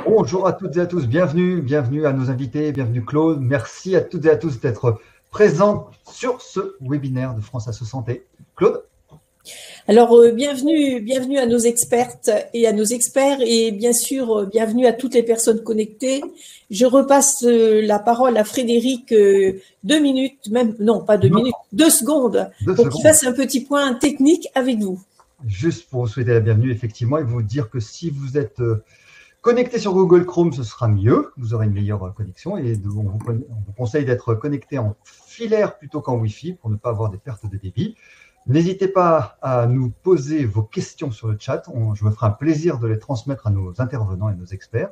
Bonjour à toutes et à tous, bienvenue à nos invités, bienvenue Claude. Merci à toutes et à tous d'être présents sur ce webinaire de France Asso Santé. Claude? Alors, bienvenue à nos expertes et à nos experts et bien sûr, bienvenue à toutes les personnes connectées. Je repasse la parole à Frédéric 2 minutes, même non, pas 2 minutes, 2 secondes, pour qu'il fasse un petit point technique avec vous. Juste pour vous souhaiter la bienvenue, effectivement, et vous dire que si vous êtes connecté sur Google Chrome, ce sera mieux, vous aurez une meilleure connexion et on vous conseille d'être connecté en filaire plutôt qu'en Wi-Fi pour ne pas avoir des pertes de débit. N'hésitez pas à nous poser vos questions sur le chat. Je me ferai un plaisir de les transmettre à nos intervenants et nos experts.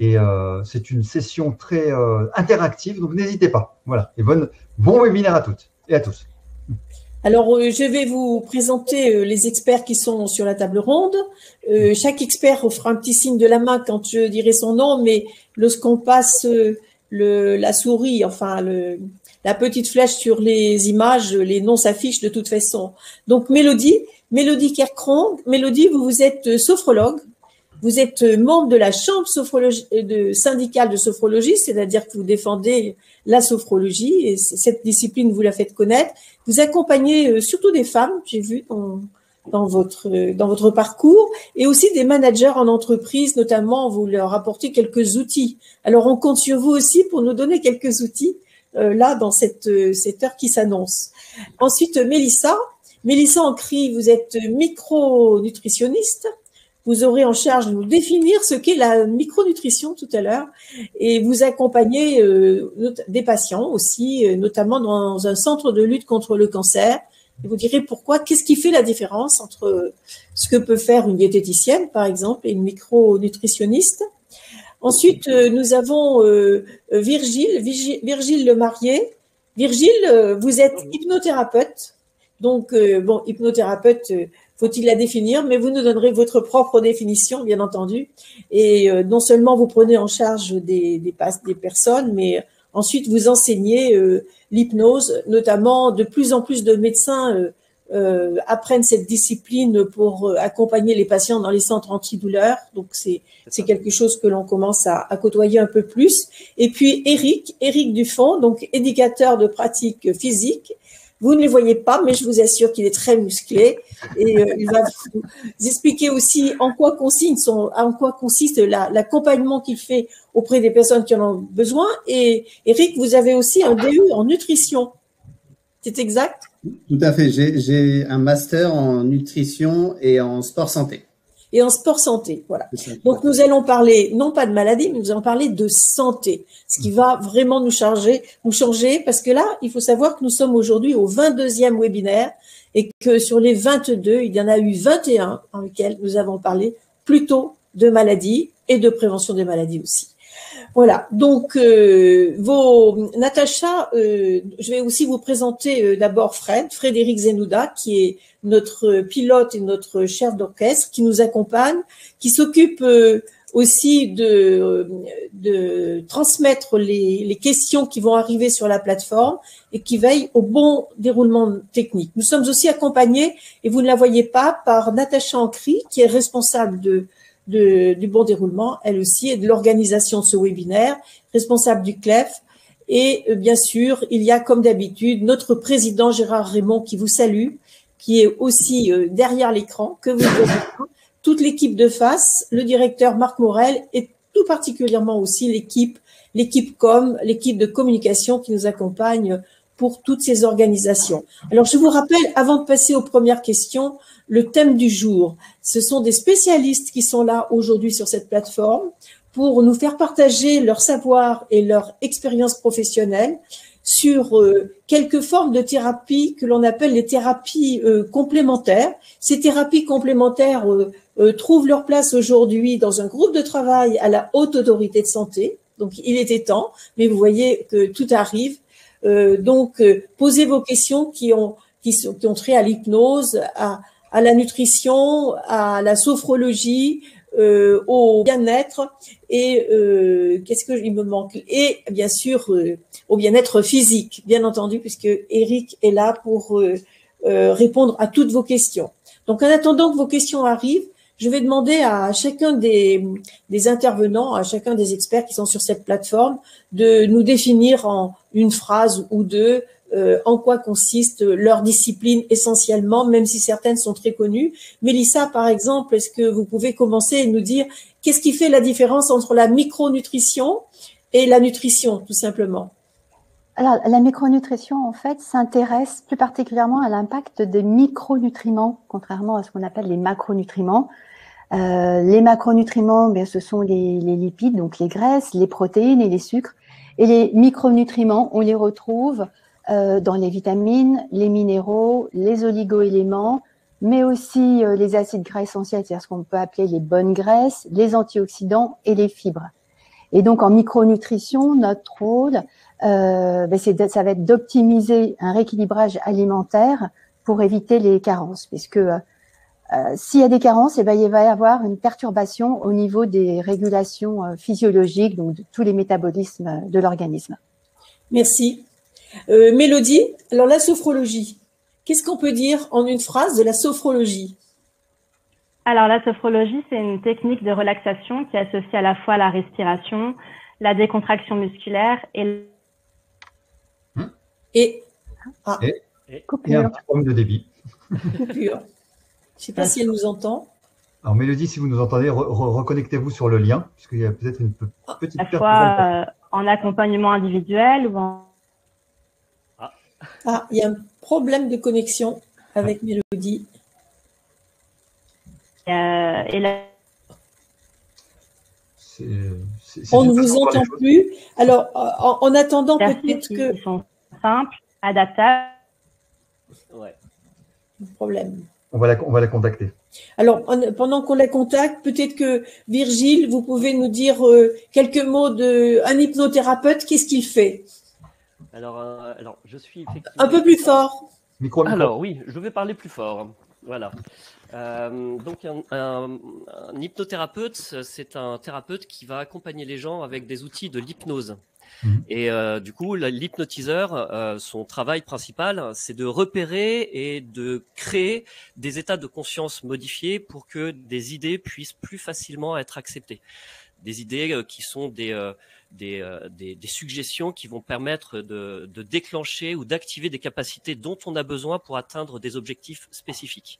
Et c'est une session très interactive, donc n'hésitez pas. Voilà. Et bon webinaire à toutes et à tous. Alors, je vais vous présenter les experts qui sont sur la table ronde. Chaque expert fera un petit signe de la main quand je dirai son nom, mais lorsqu'on passe la souris, enfin la petite flèche sur les images, les noms s'affichent de toute façon. Donc, Mélodie Kerkron. Mélodie, vous êtes sophrologue. Vous êtes membre de la chambre syndicale de sophrologie, c'est-à-dire que vous défendez la sophrologie et cette discipline, vous la faites connaître. Vous accompagnez surtout des femmes, j'ai vu dans votre parcours, et aussi des managers en entreprise, notamment vous leur apportez quelques outils. Alors, on compte sur vous aussi pour nous donner quelques outils là dans cette heure qui s'annonce. Ensuite, Mélissa Ancry, vous êtes micronutritionniste. Vous aurez en charge de nous définir ce qu'est la micronutrition tout à l'heure et vous accompagnez des patients aussi, notamment dans un centre de lutte contre le cancer. Et vous direz pourquoi, qu'est-ce qui fait la différence entre ce que peut faire une diététicienne, par exemple, et une micronutritionniste. Ensuite, nous avons Virgile Lemarié. Virgile, vous êtes hypnothérapeute. Donc, hypnothérapeute, faut-il la définir, mais vous nous donnerez votre propre définition, bien entendu. Et non seulement vous prenez en charge des personnes, mais ensuite vous enseignez l'hypnose, notamment de plus en plus de médecins apprennent cette discipline pour accompagner les patients dans les centres antidouleurs. Donc, c'est quelque chose que l'on commence à côtoyer un peu plus. Et puis, Éric Dufond, donc éducateur de pratique physique. Vous ne les voyez pas, mais je vous assure qu'il est très musclé et il va vous expliquer aussi en quoi consiste l'accompagnement qu'il fait auprès des personnes qui en ont besoin. Et Eric, vous avez aussi un DU en nutrition. C'est exact? Tout à fait. J'ai un master en nutrition et en sport santé. Et en sport santé, voilà. Donc, nous allons parler, non pas de maladie, mais nous allons parler de santé, ce qui va vraiment nous changer, parce que là, il faut savoir que nous sommes aujourd'hui au 22e webinaire et que sur les 22, il y en a eu 21 en lesquels nous avons parlé plutôt de maladies et de prévention des maladies aussi. Voilà, donc Natacha, je vais aussi vous présenter d'abord Frédéric Zenouda, qui est notre pilote et notre chef d'orchestre, qui nous accompagne, qui s'occupe aussi de transmettre les questions qui vont arriver sur la plateforme et qui veille au bon déroulement technique. Nous sommes aussi accompagnés, et vous ne la voyez pas, par Natacha Ancry, qui est responsable du bon déroulement, elle aussi, et de l'organisation de ce webinaire, responsable du CLEF. Et bien sûr, il y a comme d'habitude notre président Gérard Raymond qui vous salue, qui est aussi derrière l'écran, que vous voyez, toute l'équipe de face, le directeur Marc Morel et tout particulièrement aussi l'équipe com, l'équipe de communication qui nous accompagne pour toutes ces organisations. Alors, je vous rappelle, avant de passer aux premières questions, le thème du jour. Ce sont des spécialistes qui sont là aujourd'hui sur cette plateforme pour nous faire partager leur savoir et leur expérience professionnelle sur quelques formes de thérapie que l'on appelle les thérapies complémentaires. Ces thérapies complémentaires trouvent leur place aujourd'hui dans un groupe de travail à la Haute Autorité de Santé. Donc, il était temps, mais vous voyez que tout arrive. Donc, posez vos questions qui ont trait à l'hypnose, à la nutrition, à la sophrologie, au bien-être et qu'est-ce que il me manque, et bien sûr au bien-être physique, bien entendu, puisque Eric est là pour répondre à toutes vos questions. Donc, en attendant que vos questions arrivent, je vais demander à chacun des intervenants, à chacun des experts qui sont sur cette plateforme, de nous définir en une phrase ou deux en quoi consiste leur discipline essentiellement, même si certaines sont très connues. Mélissa, par exemple, est-ce que vous pouvez commencer et nous dire qu'est-ce qui fait la différence entre la micronutrition et la nutrition, tout simplement? Alors, la micronutrition, en fait, s'intéresse plus particulièrement à l'impact des micronutriments, contrairement à ce qu'on appelle les macronutriments. Les macronutriments, bien, ce sont les lipides, donc les graisses, les protéines et les sucres. Et les micronutriments, on les retrouve dans les vitamines, les minéraux, les oligoéléments, mais aussi les acides gras essentiels, c'est-à-dire ce qu'on peut appeler les bonnes graisses, les antioxydants et les fibres. Et donc, en micronutrition, notre rôle, ça va être d'optimiser un rééquilibrage alimentaire pour éviter les carences, puisque s'il y a des carences, il va y avoir une perturbation au niveau des régulations physiologiques, donc de tous les métabolismes de l'organisme. Merci. Mélodie, alors la sophrologie, qu'est-ce qu'on peut dire en une phrase de la sophrologie? Alors la sophrologie, c'est une technique de relaxation qui associe à la fois la respiration, la décontraction musculaire et un petit problème de débit. Coupure. Je ne sais pas si elle nous entend. Alors Mélodie, si vous nous entendez, reconnectez-vous sur le lien, puisqu'il y a peut-être une petite à la fois en accompagnement individuel ou en... Ah, il y a un problème de connexion avec Mélodie. On ne vous entend plus. Alors, en attendant, peut-être que... Ils sont simples, adaptables. Ouais. Problème. On va la contacter. Alors, pendant qu'on la contacte, peut-être que Virgile, vous pouvez nous dire quelques mots d'un hypnothérapeute. Qu'est-ce qu'il fait? Alors, je suis effectivement... Un peu plus fort. Micro. Alors, oui, je vais parler plus fort. Voilà. Donc, un hypnothérapeute, c'est un thérapeute qui va accompagner les gens avec des outils de l'hypnose. Et du coup, l'hypnotiseur, son travail principal, c'est de repérer et de créer des états de conscience modifiés pour que des idées puissent plus facilement être acceptées. Des idées qui sont des suggestions qui vont permettre de déclencher ou d'activer des capacités dont on a besoin pour atteindre des objectifs spécifiques,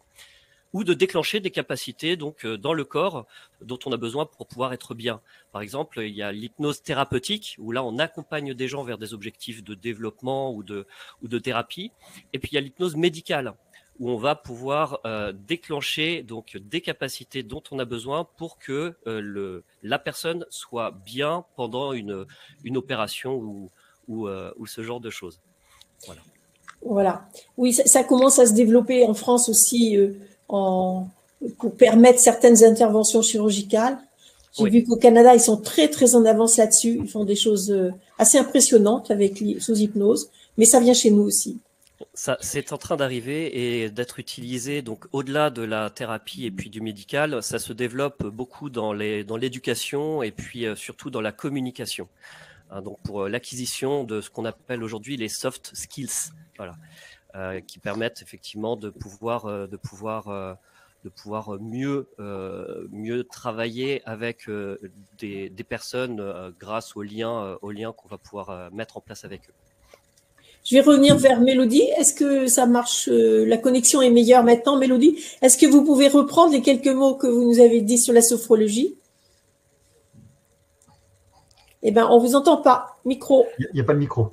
ou de déclencher des capacités donc dans le corps dont on a besoin pour pouvoir être bien. Par exemple, il y a l'hypnose thérapeutique où là on accompagne des gens vers des objectifs de développement ou de thérapie. Et puis il y a l'hypnose médicale où on va pouvoir déclencher donc des capacités dont on a besoin pour que la personne soit bien pendant une opération ou ce genre de choses. Voilà. Voilà. Oui, ça commence à se développer en France aussi pour permettre certaines interventions chirurgicales. J'ai vu qu'au Canada, ils sont très, très en avance là-dessus. Ils font des choses assez impressionnantes sous hypnose, mais ça vient chez nous aussi. Ça, c'est en train d'arriver et d'être utilisé. Donc, au-delà de la thérapie et puis du médical, ça se développe beaucoup dans l'éducation et puis surtout dans la communication. Donc, pour l'acquisition de ce qu'on appelle aujourd'hui les soft skills, voilà, qui permettent effectivement de pouvoir mieux travailler avec des personnes grâce aux liens qu'on va pouvoir mettre en place avec eux. Je vais revenir vers Mélodie. Est-ce que ça marche? La connexion est meilleure maintenant, Mélodie. Est-ce que vous pouvez reprendre les quelques mots que vous nous avez dit sur la sophrologie? Eh bien, on ne vous entend pas. Micro. Il n'y a pas de micro.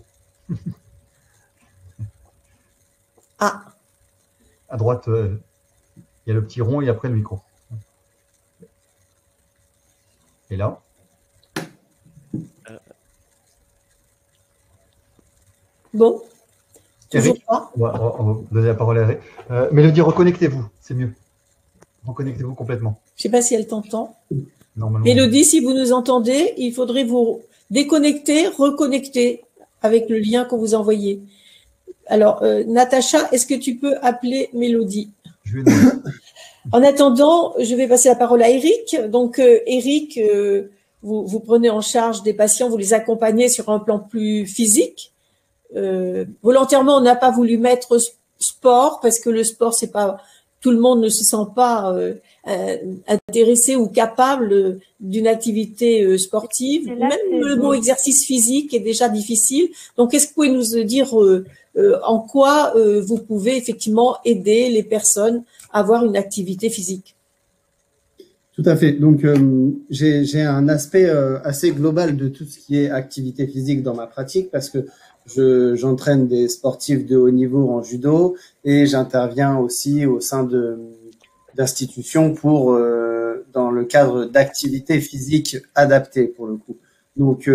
Ah. À droite, il y a le petit rond et après le micro. Et là? Bon. Eric, on va donner la parole à Eric. Mélodie, reconnectez-vous, c'est mieux. Reconnectez-vous complètement. Je ne sais pas si elle t'entend. Normalement. Mélodie, si vous nous entendez, il faudrait vous déconnecter, reconnecter avec le lien qu'on vous a envoyé. Alors, Natacha, est-ce que tu peux appeler Mélodie? En attendant, je vais passer la parole à Eric. Donc, Eric, vous prenez en charge des patients, vous les accompagnez sur un plan plus physique. Volontairement, on n'a pas voulu mettre sport parce que le sport, c'est pas tout le monde ne se sent pas intéressé ou capable d'une activité sportive. Même le mot exercice physique est déjà difficile. Donc, est-ce que vous pouvez nous dire en quoi vous pouvez effectivement aider les personnes à avoir une activité physique? Tout à fait. Donc, j'ai un aspect assez global de tout ce qui est activité physique dans ma pratique parce que j'entraîne des sportifs de haut niveau en judo et j'interviens aussi au sein d'institutions pour dans le cadre d'activités physiques adaptées pour le coup. Donc,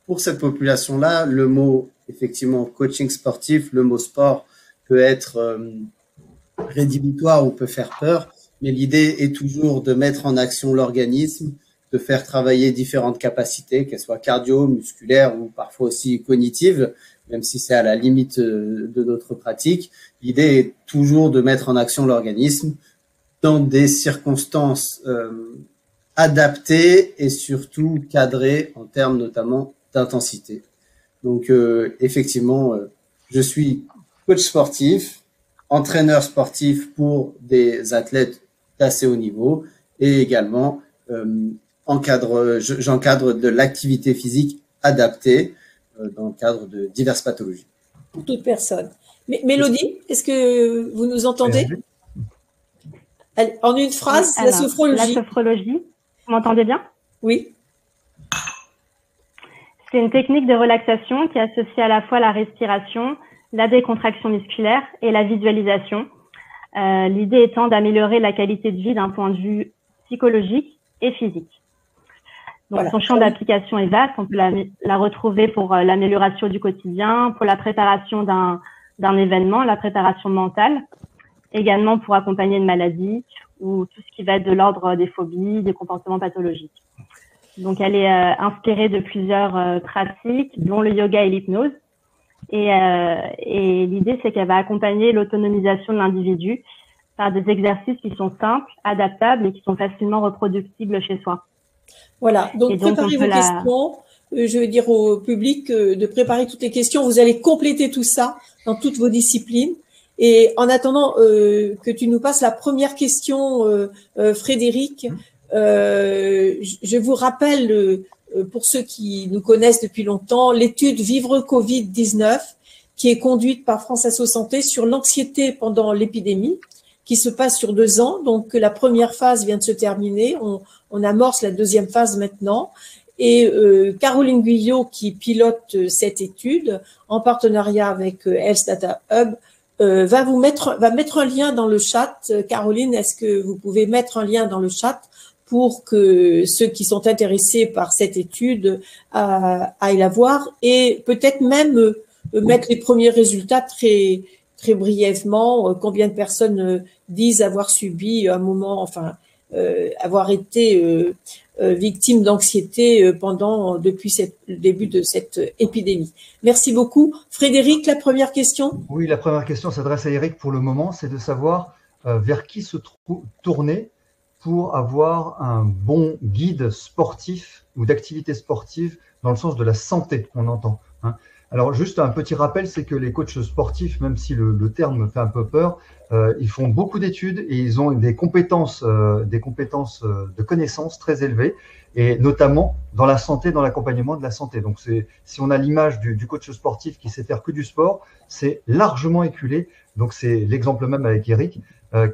pour cette population-là, le mot effectivement coaching sportif, le mot sport peut être rédhibitoire ou peut faire peur, mais l'idée est toujours de mettre en action l'organisme, de faire travailler différentes capacités, qu'elles soient cardio, musculaires ou parfois aussi cognitives, même si c'est à la limite de notre pratique. L'idée est toujours de mettre en action l'organisme dans des circonstances adaptées et surtout cadrées en termes notamment d'intensité. Donc effectivement, je suis coach sportif, entraîneur sportif pour des athlètes d'assez haut niveau et également j'encadre de l'activité physique adaptée dans le cadre de diverses pathologies. Pour toute personne. Mais Mélodie, est-ce que vous nous entendez? Allez, en une phrase, alors, la sophrologie. La sophrologie, vous m'entendez bien? Oui. C'est une technique de relaxation qui associe à la fois la respiration, la décontraction musculaire et la visualisation. L'idée étant d'améliorer la qualité de vie d'un point de vue psychologique et physique. Donc, voilà. Son champ d'application est vaste. On peut la retrouver pour l'amélioration du quotidien, pour la préparation d'un événement, la préparation mentale, également pour accompagner une maladie ou tout ce qui va être de l'ordre des phobies, des comportements pathologiques. Donc, elle est inspirée de plusieurs pratiques, dont le yoga et l'hypnose. Et l'idée, c'est qu'elle va accompagner l'autonomisation de l'individu par des exercices qui sont simples, adaptables et qui sont facilement reproductibles chez soi. Voilà, donc préparez vos questions. Je veux dire au public de préparer toutes les questions. Vous allez compléter tout ça dans toutes vos disciplines. Et en attendant que tu nous passes la première question, Frédéric, je vous rappelle, pour ceux qui nous connaissent depuis longtemps, l'étude Vivre Covid-19 qui est conduite par France Asso Santé sur l'anxiété pendant l'épidémie, qui se passe sur 2 ans. Donc, la première phase vient de se terminer. On amorce la deuxième phase maintenant. Et Caroline Guyot, qui pilote cette étude en partenariat avec Health Data Hub, va mettre un lien dans le chat. Caroline, est-ce que vous pouvez mettre un lien dans le chat pour que ceux qui sont intéressés par cette étude aillent la voir et peut-être même mettre les premiers résultats très brièvement, combien de personnes disent avoir subi un moment, avoir été victimes d'anxiété depuis le début de cette épidémie. Merci beaucoup. Frédéric, la première question? Oui, la première question s'adresse à Eric pour le moment, c'est de savoir vers qui se tourner pour avoir un bon guide sportif ou d'activité sportive dans le sens de la santé, on entend. Hein. Alors, juste un petit rappel, c'est que les coachs sportifs, même si le terme fait un peu peur, ils font beaucoup d'études et ils ont des compétences de connaissances très élevées, et notamment dans la santé, dans l'accompagnement de la santé. Donc, si on a l'image du coach sportif qui sait faire que du sport, c'est largement éculé. Donc, c'est l'exemple même avec Eric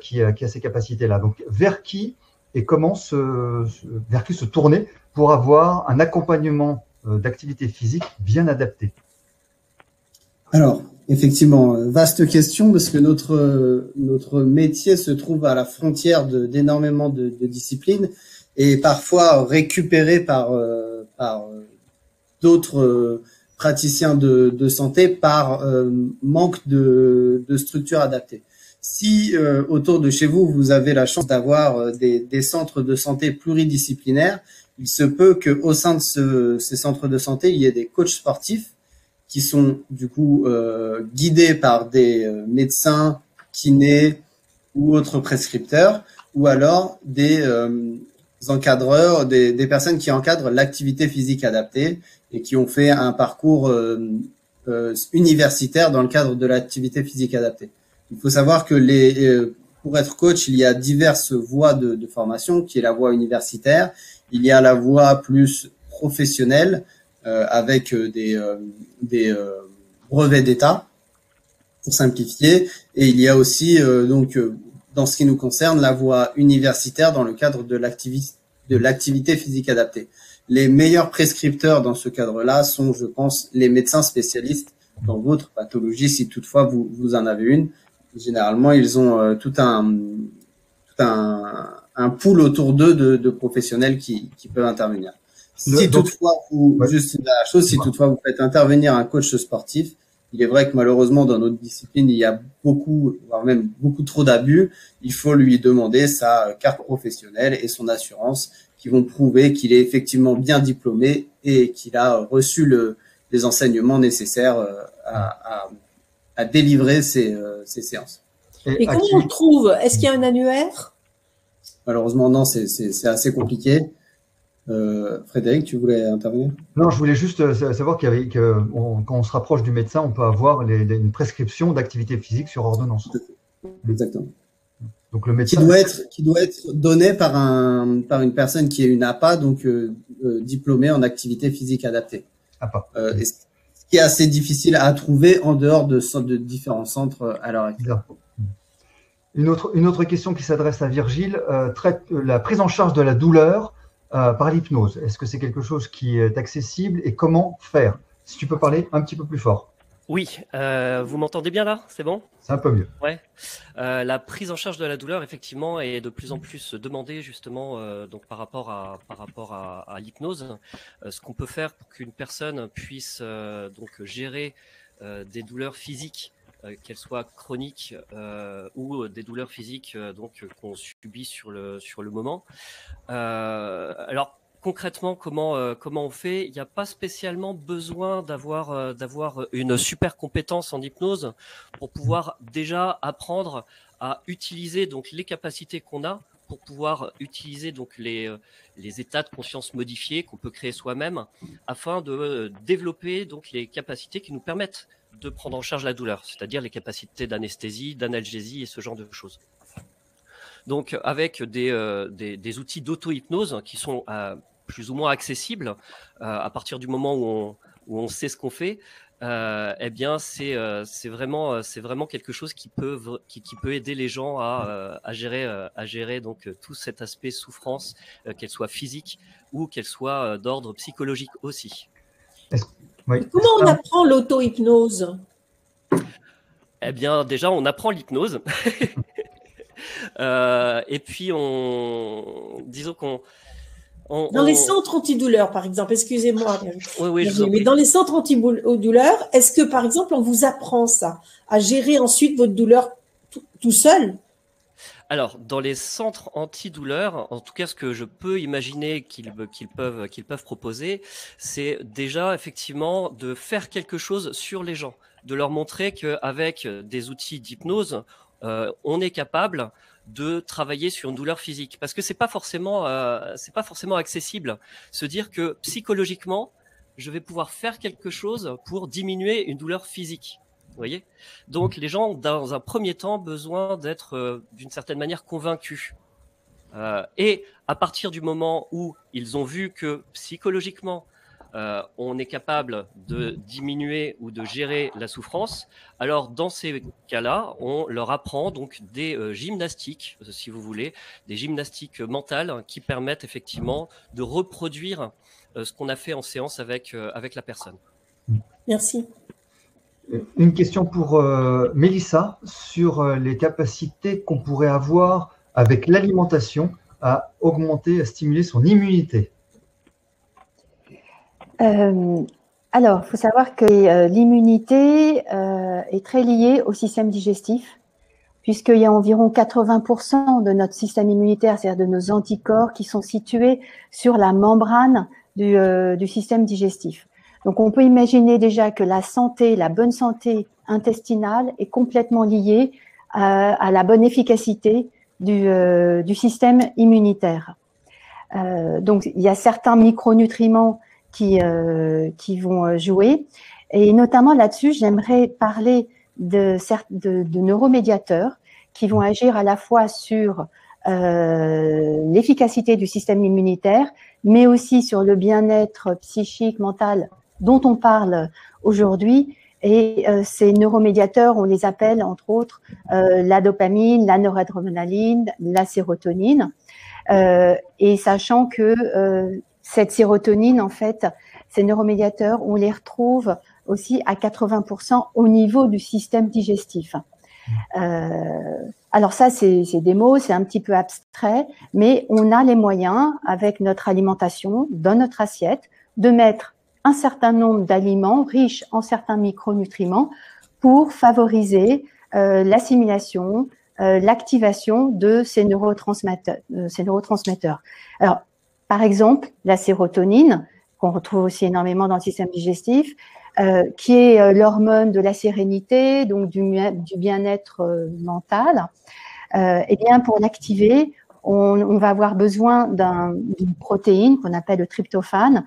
qui a ces capacités-là. Donc, vers qui et comment vers qui se tourner pour avoir un accompagnement d'activité physique bien adapté? Alors, effectivement, vaste question parce que notre métier se trouve à la frontière d'énormément de disciplines et parfois récupéré par d'autres praticiens de santé par manque de structures adaptées. Si autour de chez vous, vous avez la chance d'avoir des centres de santé pluridisciplinaires, il se peut qu'au sein de ces centres de santé, il y ait des coachs sportifs qui sont du coup guidés par des médecins, kinés ou autres prescripteurs, ou alors des encadreurs, des personnes qui encadrent l'activité physique adaptée et qui ont fait un parcours universitaire dans le cadre de l'activité physique adaptée. Il faut savoir que pour être coach, il y a diverses voies de formation, qui est la voie universitaire. Il y a la voie plus professionnelle, avec des brevets d'État, pour simplifier. Et il y a aussi, dans ce qui nous concerne, la voie universitaire dans le cadre de l'activité physique adaptée. Les meilleurs prescripteurs dans ce cadre-là sont, je pense, les médecins spécialistes dans votre pathologie, si toutefois vous en avez une. Généralement, ils ont tout un pool autour d'eux de professionnels qui peuvent intervenir. Si toutefois si toutefois vous faites intervenir un coach sportif, il est vrai que malheureusement dans notre discipline, il y a beaucoup, voire même beaucoup trop d'abus. Il faut lui demander sa carte professionnelle et son assurance qui vont prouver qu'il est effectivement bien diplômé et qu'il a reçu les enseignements nécessaires à délivrer ces séances. Et comment on le trouve? Est-ce qu'il y a un annuaire? Malheureusement, non, c'est assez compliqué. Frédéric, tu voulais intervenir? Non, je voulais juste savoir quand on se rapproche du médecin, on peut avoir une prescription d'activité physique sur ordonnance. Exactement. Donc le médecin qui doit être donné par une personne qui est une APA, donc diplômée en activité physique adaptée. APA. Ce qui est assez difficile à trouver en dehors de différents centres à l'heure actuelle. Une autre question qui s'adresse à Virgile traite la prise en charge de la douleur par l'hypnose. Est-ce que c'est quelque chose qui est accessible et comment faire? Si tu peux parler un petit peu plus fort. Oui, vous m'entendez bien là? C'est bon? C'est un peu mieux. Ouais. La prise en charge de la douleur, effectivement, est de plus en plus demandée justement donc par rapport à l'hypnose. Ce qu'on peut faire pour qu'une personne puisse donc gérer des douleurs physiques, qu'elles soient chroniques ou des douleurs physiques donc qu'on subit sur le moment. Alors concrètement, comment on fait? Il n'y a pas spécialement besoin d'avoir une super compétence en hypnose pour pouvoir déjà apprendre à utiliser donc les capacités qu'on a pour pouvoir utiliser donc les états de conscience modifiés qu'on peut créer soi-même afin de développer donc les capacités qui nous permettent de prendre en charge la douleur, c'est-à-dire les capacités d'anesthésie, d'analgésie et ce genre de choses. Donc avec des outils d'auto-hypnose qui sont plus ou moins accessible à partir du moment où on sait ce qu'on fait, eh bien c'est vraiment quelque chose qui peut aider les gens à gérer donc tout cet aspect souffrance, qu'elle soit physique ou qu'elle soit d'ordre psychologique aussi. Comment on apprend l'auto-hypnose? Eh bien déjà on apprend l'hypnose et puis disons qu'on dans les centres antidouleurs, par exemple, excusez-moi, oui, mais dans les centres antidouleurs, est-ce que, par exemple, on vous apprend ça, à gérer ensuite votre douleur tout seul? Alors, dans les centres antidouleurs, en tout cas, ce que je peux imaginer qu'ils peuvent proposer, c'est déjà effectivement de faire quelque chose sur les gens, de leur montrer qu'avec des outils d'hypnose, on est capable de travailler sur une douleur physique, parce que c'est pas forcément accessible. Se dire que psychologiquement, je vais pouvoir faire quelque chose pour diminuer une douleur physique. Vous voyez? Donc les gens, dans un premier temps, besoin d'être d'une certaine manière convaincus. Et à partir du moment où ils ont vu que psychologiquement, on est capable de diminuer ou de gérer la souffrance, alors dans ces cas-là, on leur apprend donc des gymnastiques, si vous voulez, des gymnastiques mentales qui permettent effectivement de reproduire ce qu'on a fait en séance avec la personne. Merci. Une question pour Mélissa sur les capacités qu'on pourrait avoir avec l'alimentation à augmenter, à stimuler son immunité. Alors, il faut savoir que l'immunité est très liée au système digestif, puisqu'il y a environ 80% de notre système immunitaire, c'est-à-dire de nos anticorps, qui sont situés sur la membrane du système digestif. Donc, on peut imaginer déjà que la bonne santé intestinale est complètement liée à la bonne efficacité du système immunitaire. Donc, il y a certains micronutriments qui vont jouer. Et notamment là-dessus, j'aimerais parler de neuromédiateurs qui vont agir à la fois sur l'efficacité du système immunitaire, mais aussi sur le bien-être psychique, mental dont on parle aujourd'hui. Et ces neuromédiateurs, on les appelle entre autres la dopamine, la noradrénaline, la sérotonine. Et sachant que cette sérotonine, en fait, ces neuromédiateurs, on les retrouve aussi à 80% au niveau du système digestif. Alors ça, c'est des mots, c'est un petit peu abstrait, mais on a les moyens, avec notre alimentation, dans notre assiette, de mettre un certain nombre d'aliments riches en certains micronutriments pour favoriser l'assimilation, l'activation de ces neurotransmetteurs. Alors, par exemple, la sérotonine, qu'on retrouve aussi énormément dans le système digestif, qui est l'hormone de la sérénité, donc du bien-être mental. Eh bien, pour l'activer, on va avoir besoin d'une protéine qu'on appelle le tryptophane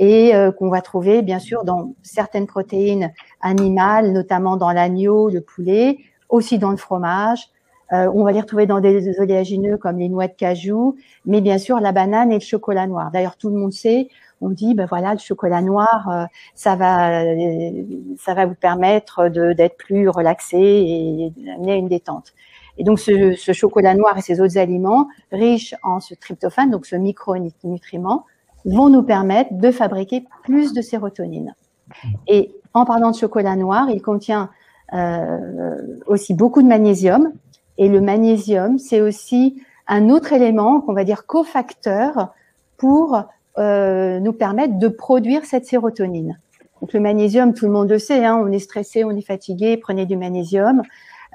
et qu'on va trouver bien sûr dans certaines protéines animales, notamment dans l'agneau, le poulet, aussi dans le fromage. On va les retrouver dans des oléagineux comme les noix de cajou, mais bien sûr la banane et le chocolat noir. D'ailleurs, tout le monde sait, on dit, ben voilà, le chocolat noir, ça va vous permettre d'être plus relaxé et d'amener une détente. Et donc, ce chocolat noir et ces autres aliments riches en ce tryptophane, donc ce micronutriment, vont nous permettre de fabriquer plus de sérotonine. Et en parlant de chocolat noir, il contient aussi beaucoup de magnésium. Et le magnésium, c'est aussi un autre élément qu'on va dire cofacteur pour nous permettre de produire cette sérotonine. Donc le magnésium, tout le monde le sait, hein, on est stressé, on est fatigué, prenez du magnésium.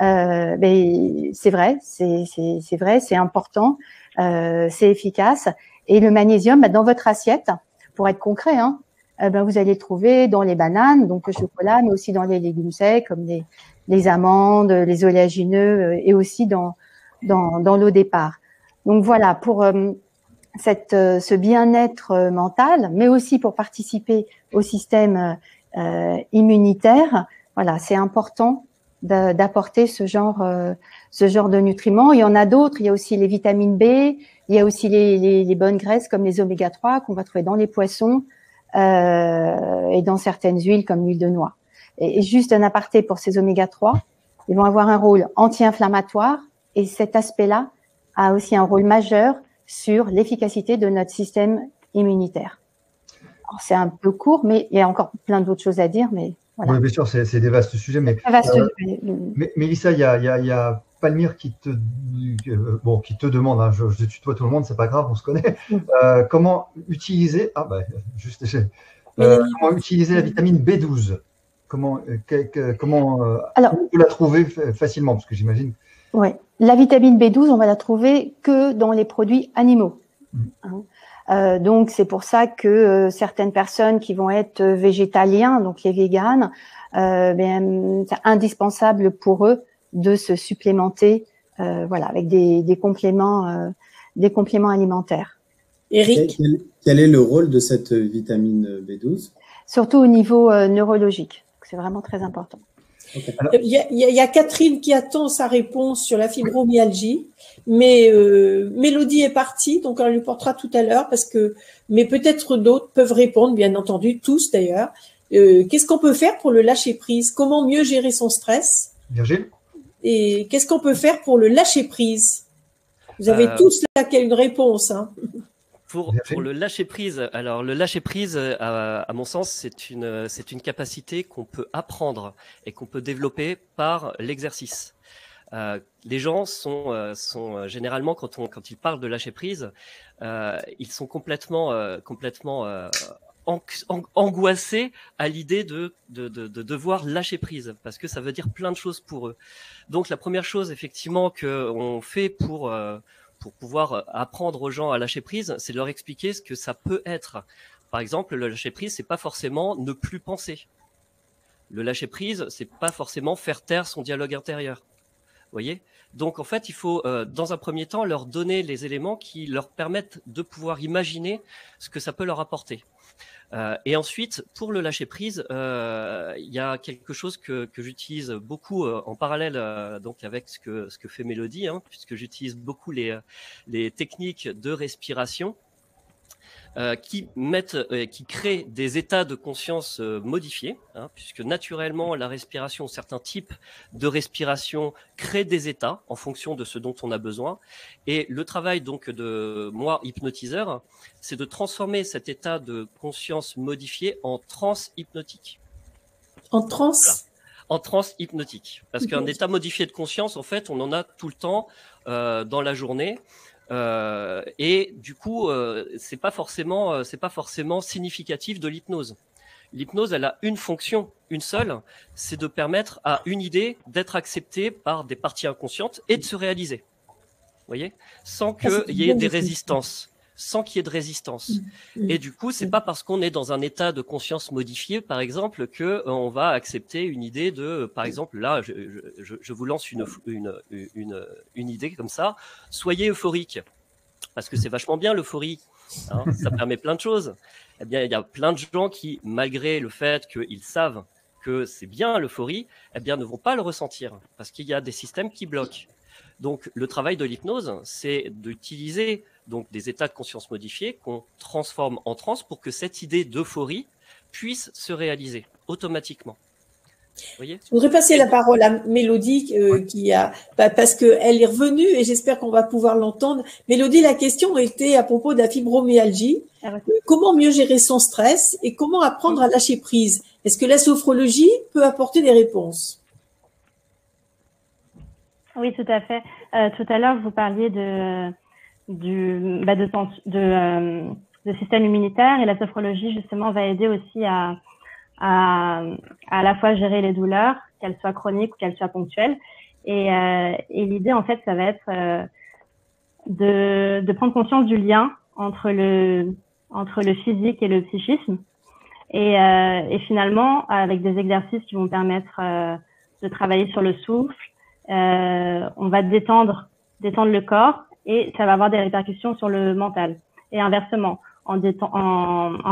Mais c'est vrai, c'est important, c'est efficace. Et le magnésium, dans votre assiette, pour être concret, hein, vous allez le trouver dans les bananes, donc le chocolat, mais aussi dans les légumes secs comme les amandes, les oléagineux et aussi dans l'eau départ. Donc voilà, pour ce bien-être mental, mais aussi pour participer au système immunitaire, voilà, c'est important d'apporter ce genre de nutriments. Il y en a d'autres, il y a aussi les vitamines B, il y a aussi les bonnes graisses comme les oméga 3 qu'on va trouver dans les poissons et dans certaines huiles comme l'huile de noix. Et juste un aparté pour ces oméga 3, ils vont avoir un rôle anti-inflammatoire et cet aspect-là a aussi un rôle majeur sur l'efficacité de notre système immunitaire. Alors, c'est un peu court, mais il y a encore plein d'autres choses à dire, mais voilà. Oui, bien sûr, c'est des vastes sujets. Mais Mélissa, il y a Palmyre qui te demande, hein, je tutoie tout le monde, c'est pas grave, on se connaît. Comment utiliser comment utiliser la vitamine B12? Comment on peut la trouver facilement, parce que j'imagine. Oui, la vitamine B12, on va la trouver que dans les produits animaux. Donc c'est pour ça que certaines personnes qui vont être végétaliens, donc les véganes, c'est indispensable pour eux de se supplémenter, avec des compléments alimentaires. Eric, quel est le rôle de cette vitamine B12? Surtout au niveau neurologique, c'est vraiment très important. Okay. Il y a Catherine qui attend sa réponse sur la fibromyalgie, mais Mélodie est partie, donc on lui portera tout à l'heure mais peut-être d'autres peuvent répondre, bien entendu, tous d'ailleurs. Qu'est-ce qu'on peut faire pour le lâcher prise? Comment mieux gérer son stress? Virgile? Et qu'est-ce qu'on peut faire pour le lâcher prise? Vous avez tous là une réponse, hein. Pour le lâcher prise, alors le lâcher prise, à mon sens, c'est une capacité qu'on peut apprendre et qu'on peut développer par l'exercice. Les gens sont généralement quand ils parlent de lâcher prise, ils sont complètement angoissés à l'idée de devoir lâcher prise parce que ça veut dire plein de choses pour eux. Donc la première chose effectivement que on fait pour pouvoir apprendre aux gens à lâcher prise, c'est de leur expliquer ce que ça peut être. Par exemple, le lâcher prise, c'est pas forcément ne plus penser. Le lâcher prise, c'est pas forcément faire taire son dialogue intérieur. Vous voyez ? Donc, en fait, il faut, dans un premier temps, leur donner les éléments qui leur permettent de pouvoir imaginer ce que ça peut leur apporter. Et ensuite, pour le lâcher prise, il y a quelque chose que j'utilise beaucoup en parallèle donc avec ce que fait Mélodie, hein, puisque j'utilise beaucoup les techniques de respiration qui créent des états de conscience modifiés, hein, puisque naturellement la respiration, certains types de respiration créent des états en fonction de ce dont on a besoin. Et le travail donc de moi, hypnotiseur, c'est de transformer cet état de conscience modifié en transe hypnotique. En transe? Voilà. En transe hypnotique. Parce qu'un état modifié de conscience, en fait, on en a tout le temps dans la journée. Et du coup, c'est pas forcément significatif de l'hypnose. L'hypnose, elle a une fonction, une seule, c'est de permettre à une idée d'être acceptée par des parties inconscientes et de se réaliser. Vous voyez, sans qu'il y ait des résistances. Sans qu'il y ait de résistance. Et du coup, c'est pas parce qu'on est dans un état de conscience modifié, par exemple, que on va accepter une idée de, par exemple, là, je vous lance une idée comme ça. Soyez euphorique, parce que c'est vachement bien l'euphorie. Hein, ça permet plein de choses. Eh bien, il y a plein de gens qui, malgré le fait qu'ils savent que c'est bien l'euphorie, eh bien, ne vont pas le ressentir, parce qu'il y a des systèmes qui bloquent. Donc, le travail de l'hypnose, c'est d'utiliser donc des états de conscience modifiés qu'on transforme en transe pour que cette idée d'euphorie puisse se réaliser automatiquement. Vous voyez ? Je voudrais passer la parole à Mélodie parce qu'elle est revenue et j'espère qu'on va pouvoir l'entendre. Mélodie, la question était à propos de la fibromyalgie. Comment mieux gérer son stress et comment apprendre à lâcher prise? Est-ce que la sophrologie peut apporter des réponses? Oui, tout à fait. Tout à l'heure, vous parliez du système immunitaire et la sophrologie, justement, va aider aussi à la fois gérer les douleurs, qu'elles soient chroniques ou qu'elles soient ponctuelles. Et l'idée, en fait, ça va être de prendre conscience du lien entre le physique et le psychisme. Et finalement, avec des exercices qui vont permettre de travailler sur le souffle, on va détendre le corps et ça va avoir des répercussions sur le mental. Et inversement, en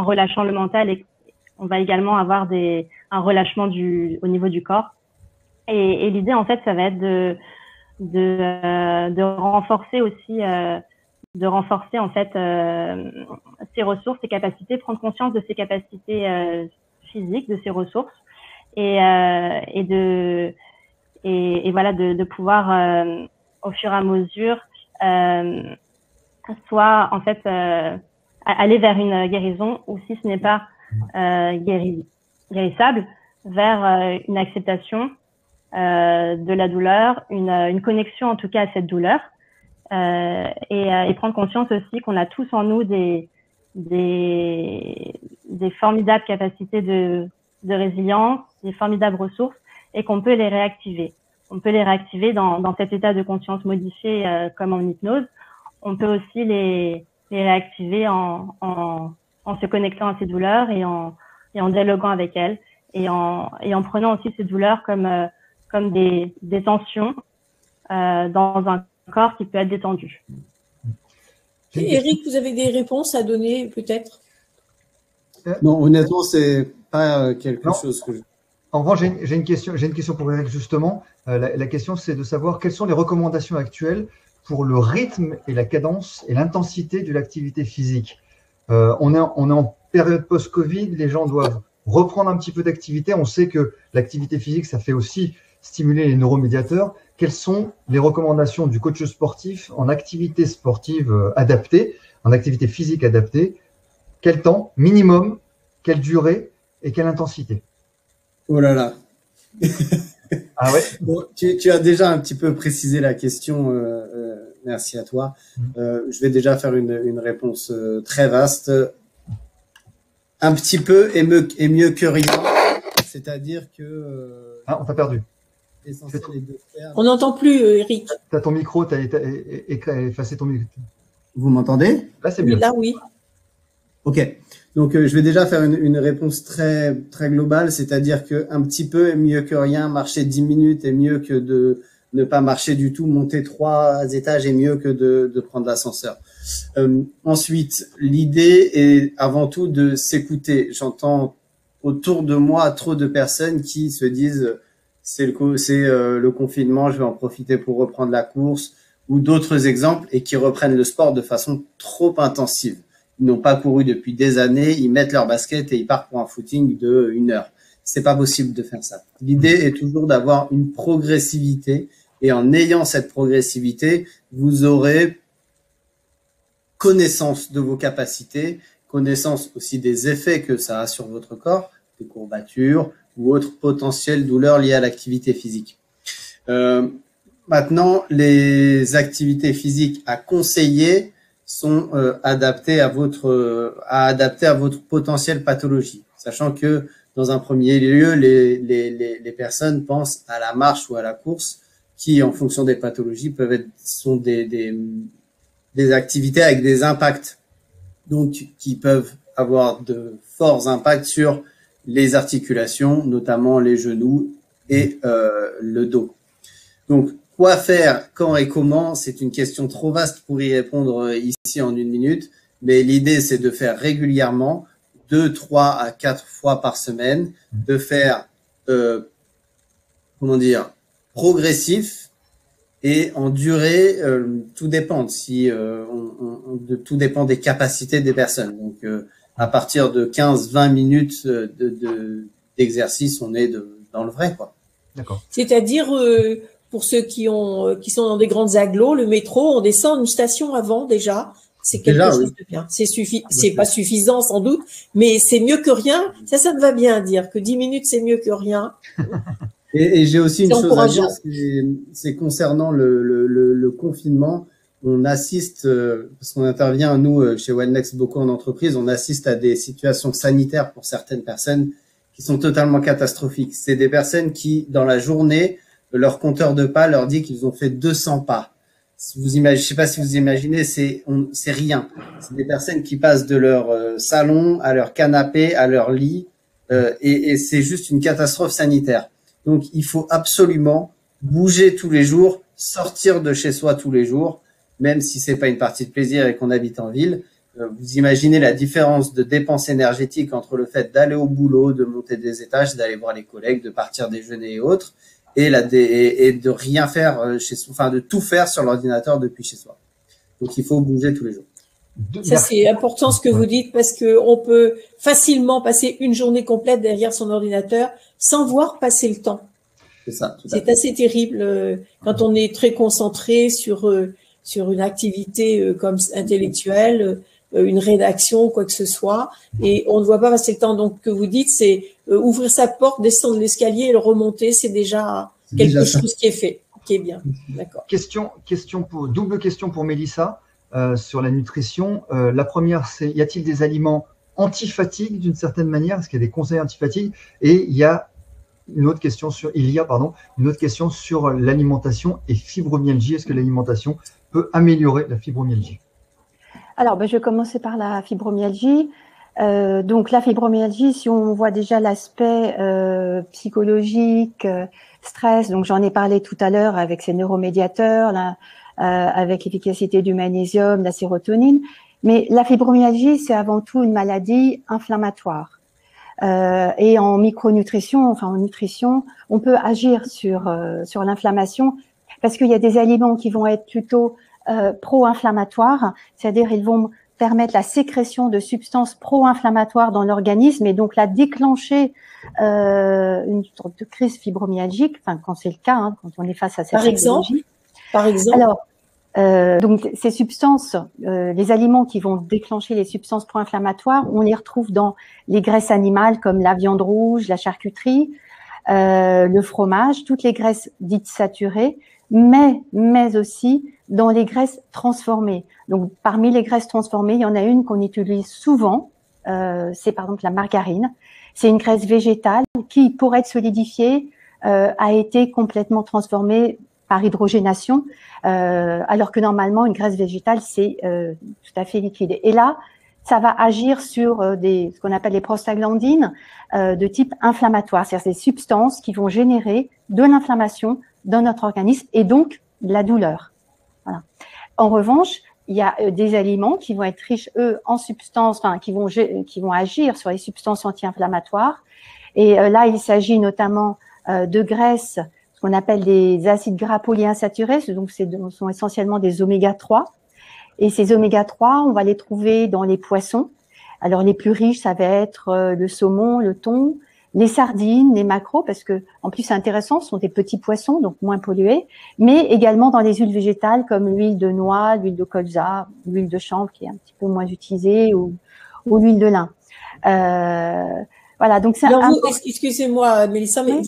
relâchant le mental, on va également avoir un relâchement au niveau du corps. Et l'idée, en fait, ça va être de renforcer aussi, en fait ses ressources, ses capacités, prendre conscience de ses capacités physiques, de ses ressources, et voilà, de pouvoir au fur et à mesure soit en fait aller vers une guérison, ou si ce n'est pas guérissable, vers une acceptation de la douleur, une connexion en tout cas à cette douleur, et prendre conscience aussi qu'on a tous en nous des formidables capacités de résilience, des formidables ressources, et qu'on peut les réactiver. On peut les réactiver dans cet état de conscience modifié comme en hypnose. On peut aussi les réactiver en se connectant à ces douleurs et en dialoguant avec elles, et en prenant aussi ces douleurs comme des tensions dans un corps qui peut être détendu. Eric, vous avez des réponses à donner peut-être? Non, honnêtement, c'est pas quelque chose que En revanche, j'ai une question pour Eric justement. La question, c'est de savoir quelles sont les recommandations actuelles pour le rythme et la cadence et l'intensité de l'activité physique. On est en période post-Covid, les gens doivent reprendre un petit peu d'activité. On sait que l'activité physique, ça fait aussi stimuler les neuromédiateurs. Quelles sont les recommandations du coach sportif en activité sportive adaptée, en activité physique adaptée? Quel temps minimum, quelle durée et quelle intensité? Oh là là. Ah ouais. Bon, tu as déjà un petit peu précisé la question. Merci à toi. Je vais déjà faire une réponse très vaste. Un petit peu est mieux que rien. C'est-à-dire que. On t'a perdu. On n'entend plus, Eric. Tu as ton micro, tu as effacé ton micro. Vous m'entendez? Là, c'est mieux. Là, oui. Ok. Donc, je vais déjà faire une réponse très globale, c'est-à-dire que un petit peu est mieux que rien. Marcher 10 minutes est mieux que ne pas marcher du tout, monter 3 étages est mieux que de prendre l'ascenseur. Ensuite, l'idée est avant tout de s'écouter. J'entends autour de moi trop de personnes qui se disent c'est le confinement, je vais en profiter pour reprendre la course, ou d'autres exemples, et qui reprennent le sport de façon trop intensive. Ils n'ont pas couru depuis des années, ils mettent leur basket et ils partent pour un footing de 1 heure. C'est pas possible de faire ça. L'idée est toujours d'avoir une progressivité, et en ayant cette progressivité, vous aurez connaissance de vos capacités, connaissance aussi des effets que ça a sur votre corps, des courbatures ou autres potentielles douleurs liées à l'activité physique. Maintenant, les activités physiques à conseiller sont adaptées à votre potentielle pathologie, sachant que dans un premier lieu, les personnes pensent à la marche ou à la course, qui, en fonction des pathologies, sont des activités avec des impacts, donc qui peuvent avoir de forts impacts sur les articulations, notamment les genoux et le dos. Donc, quoi faire, quand et comment, c'est une question trop vaste pour y répondre ici en 1 minute, mais l'idée, c'est de faire régulièrement 2, 3 à 4 fois par semaine, de faire, progressif et en durée. Tout dépend tout dépend des capacités des personnes. Donc, à partir de 15-20 minutes d'exercice, on est dans le vrai, quoi. D'accord. C'est-à-dire, pour ceux qui sont dans des grandes agglos, le métro, on descend une station avant déjà. C'est quelque chose de bien. C'est pas suffisant sans doute, mais c'est mieux que rien. Ça me va bien dire que 10 minutes c'est mieux que rien. Et j'ai aussi une chose à dire, c'est concernant le confinement. On assiste, parce qu'on intervient nous chez Wellnex beaucoup en entreprise, on assiste à des situations sanitaires pour certaines personnes qui sont totalement catastrophiques. C'est des personnes qui, dans la journée, leur compteur de pas leur dit qu'ils ont fait 200 pas. Je sais pas si vous imaginez, c'est rien. C'est des personnes qui passent de leur salon à leur canapé, à leur lit, et c'est juste une catastrophe sanitaire. Donc, il faut absolument bouger tous les jours, sortir de chez soi tous les jours, même si c'est pas une partie de plaisir et qu'on habite en ville. Vous imaginez la différence de dépenses énergétiques entre le fait d'aller au boulot, de monter des étages, d'aller voir les collègues, de partir déjeuner et autres, et de rien faire de tout faire sur l'ordinateur depuis chez soi. Donc, il faut bouger tous les jours. Ça, c'est important ce que vous dites, parce que on peut facilement passer une journée complète derrière son ordinateur sans voir passer le temps. C'est ça. C'est assez terrible quand on est très concentré sur une activité comme intellectuelle, une rédaction, quoi que ce soit, et on ne voit pas passer le temps. Donc, ce que vous dites, c'est ouvrir sa porte, descendre l'escalier et le remonter, c'est déjà quelque chose qui est fait, qui est bien. D'accord. Double question pour Mélissa sur la nutrition. La première, c'est y a-t-il des aliments anti-fatigue d'une certaine manière? Est-ce qu'il y a des conseils anti-fatigue? Et il y a une autre question sur l'alimentation et fibromyalgie. Est-ce que l'alimentation peut améliorer la fibromyalgie? Alors, je vais commencer par la fibromyalgie. Donc, la fibromyalgie, si on voit déjà l'aspect psychologique, stress, donc j'en ai parlé tout à l'heure avec ces neuromédiateurs, avec l'efficacité du magnésium, la sérotonine. Mais la fibromyalgie, c'est avant tout une maladie inflammatoire. Et en micronutrition, en nutrition, on peut agir sur l'inflammation parce qu'il y a des aliments qui vont être plutôt pro-inflammatoires, c'est-à-dire ils vont permettre la sécrétion de substances pro-inflammatoires dans l'organisme et donc la déclencher une sorte de crise fibromyalgique, quand c'est le cas, quand on est face à cette pathologie. Par exemple. Alors, donc ces substances, les aliments qui vont déclencher les substances pro-inflammatoires, on les retrouve dans les graisses animales comme la viande rouge, la charcuterie, le fromage, toutes les graisses dites saturées, mais aussi dans les graisses transformées. Donc, parmi les graisses transformées, il y en a une qu'on utilise souvent, c'est par exemple la margarine. C'est une graisse végétale qui, pour être solidifiée, a été complètement transformée par hydrogénation, alors que normalement, une graisse végétale, c'est tout à fait liquide. Et là, ça va agir sur ce qu'on appelle les prostaglandines de type inflammatoire, c'est-à-dire des substances qui vont générer de l'inflammation dans notre organisme et donc la douleur. Voilà. En revanche, il y a des aliments qui vont être riches, eux, en substances, enfin, qui vont agir sur les substances anti-inflammatoires. Et là, il s'agit notamment de graisses, ce qu'on appelle des acides gras polyinsaturés, donc ce sont essentiellement des oméga 3. Et ces oméga 3, on va les trouver dans les poissons. Alors, les plus riches, ça va être le saumon, le thon, les sardines, les maquereaux, parce que, en plus, c'est intéressant, ce sont des petits poissons, donc moins pollués, mais également dans les huiles végétales comme l'huile de noix, l'huile de colza, l'huile de chanvre qui est un petit peu moins utilisée, ou l'huile de lin. Voilà, donc c'est excusez-moi, Mélissa, mais oui.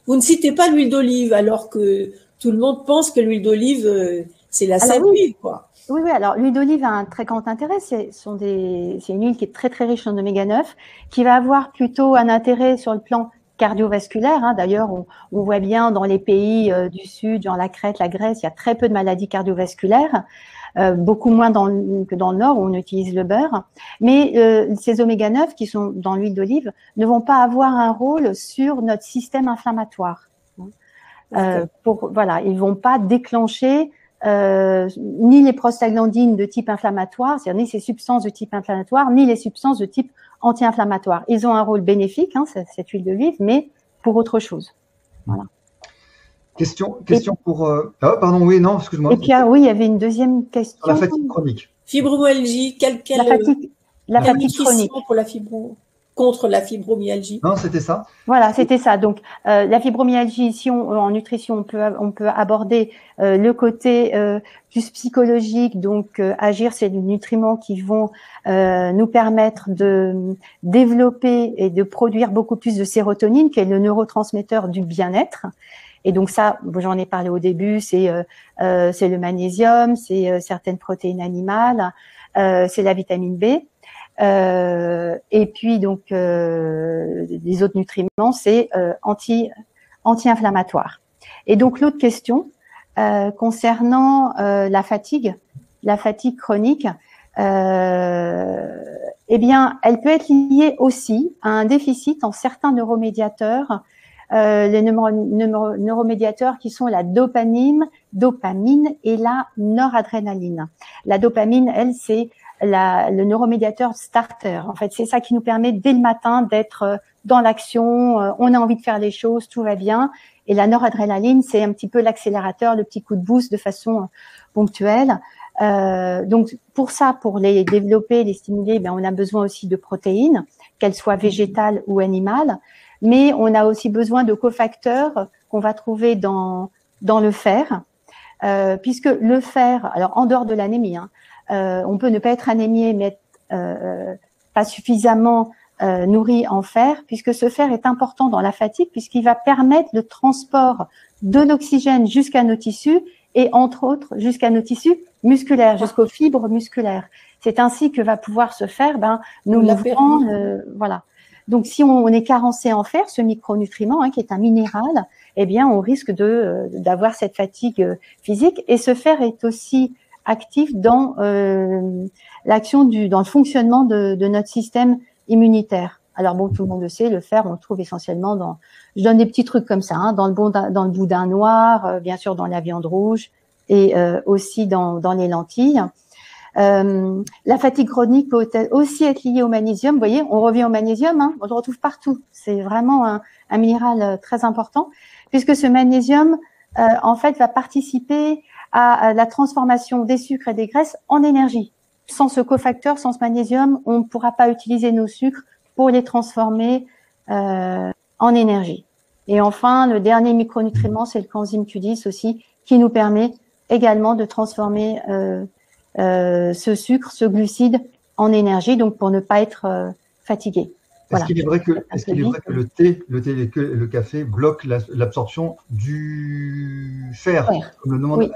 vous ne citez pas l'huile d'olive, alors que tout le monde pense que l'huile d'olive, c'est la sainte huile, quoi. Oui, alors l'huile d'olive a un très grand intérêt. C'est une huile qui est très très riche en oméga 9, qui va avoir plutôt un intérêt sur le plan cardiovasculaire. Hein. D'ailleurs, on voit bien dans les pays du Sud, genre la Crète, la Grèce, il y a très peu de maladies cardiovasculaires, beaucoup moins que dans le Nord où on utilise le beurre. Mais ces oméga 9 qui sont dans l'huile d'olive ne vont pas avoir un rôle sur notre système inflammatoire. Voilà, ils vont pas déclencher ni les prostaglandines de type inflammatoire, c'est-à-dire ni ces substances de type inflammatoire, ni les substances de type anti-inflammatoire. Ils ont un rôle bénéfique, hein, cette huile d'olive, mais pour autre chose. Voilà. Question pour... pardon, oui, non, excuse-moi. Et puis, oui, il y avait une deuxième question. La fatigue chronique. Fibromyalgie, la fatigue chronique. Pour contre la fibromyalgie. Non, c'était ça. Voilà, c'était ça. Donc, la fibromyalgie, ici, en nutrition, on peut aborder le côté plus psychologique, donc agir sur les nutriments qui vont nous permettre de développer et de produire beaucoup plus de sérotonine, qui est le neurotransmetteur du bien-être. Et donc ça, j'en ai parlé au début, c'est le magnésium, c'est certaines protéines animales, c'est la vitamine B. Et puis donc les autres nutriments, c'est anti-inflammatoire. Et donc l'autre question concernant la fatigue chronique, eh bien, elle peut être liée aussi à un déficit en certains neuromédiateurs, les neuromédiateurs qui sont la dopamine et la noradrénaline. La dopamine, elle, c'est le neuromédiateur starter. En fait, c'est ça qui nous permet dès le matin d'être dans l'action, on a envie de faire les choses, tout va bien. Et la noradrénaline, c'est un petit peu l'accélérateur, le petit coup de boost de façon ponctuelle. Donc pour ça, pour les développer, les stimuler, on a besoin aussi de protéines, qu'elles soient végétales ou animales. Mais on a aussi besoin de cofacteurs qu'on va trouver dans le fer, puisque le fer, alors en dehors de l'anémie, on peut ne pas être anémié, mais pas suffisamment nourri en fer, puisque ce fer est important dans la fatigue, puisqu'il va permettre le transport de l'oxygène jusqu'à nos tissus et entre autres jusqu'à nos tissus musculaires, jusqu'aux fibres musculaires. C'est ainsi que va pouvoir se faire nos mouvements, voilà. Donc, si on est carencé en fer, ce micronutriment, qui est un minéral, eh bien, on risque d'avoir cette fatigue physique. Et ce fer est aussi actif dans l'action dans le fonctionnement de notre système immunitaire. Alors bon, tout le monde le sait, le fer, on le trouve essentiellement je donne des petits trucs comme ça, dans le boudin noir, bien sûr dans la viande rouge et aussi dans les lentilles. La fatigue chronique peut aussi être liée au magnésium. Vous voyez, on revient au magnésium, on le retrouve partout. C'est vraiment un minéral très important, puisque ce magnésium, en fait, va participer à la transformation des sucres et des graisses en énergie. Sans ce cofacteur, sans ce magnésium, on ne pourra pas utiliser nos sucres pour les transformer en énergie. Et enfin, le dernier micronutriment, c'est le coenzyme Q10 aussi, qui nous permet également de transformer ce sucre, ce glucide en énergie, donc pour ne pas être fatigué. Est-ce qu'il est vrai que le thé et le café bloquent l'absorption du fer, comme le demande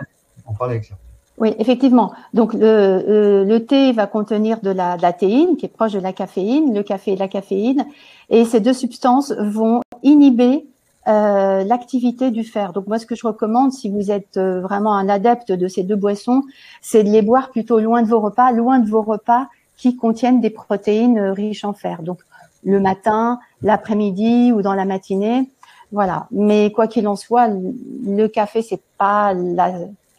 on parlait avec ça. Oui, effectivement. Donc le thé va contenir de la théine, qui est proche de la caféine, le café et la caféine, et ces deux substances vont inhiber l'activité du fer. Donc moi, ce que je recommande, si vous êtes vraiment un adepte de ces deux boissons, c'est de les boire plutôt loin de vos repas qui contiennent des protéines riches en fer. Donc le matin, l'après-midi ou dans la matinée, Voilà. Mais quoi qu'il en soit, le café, c'est pas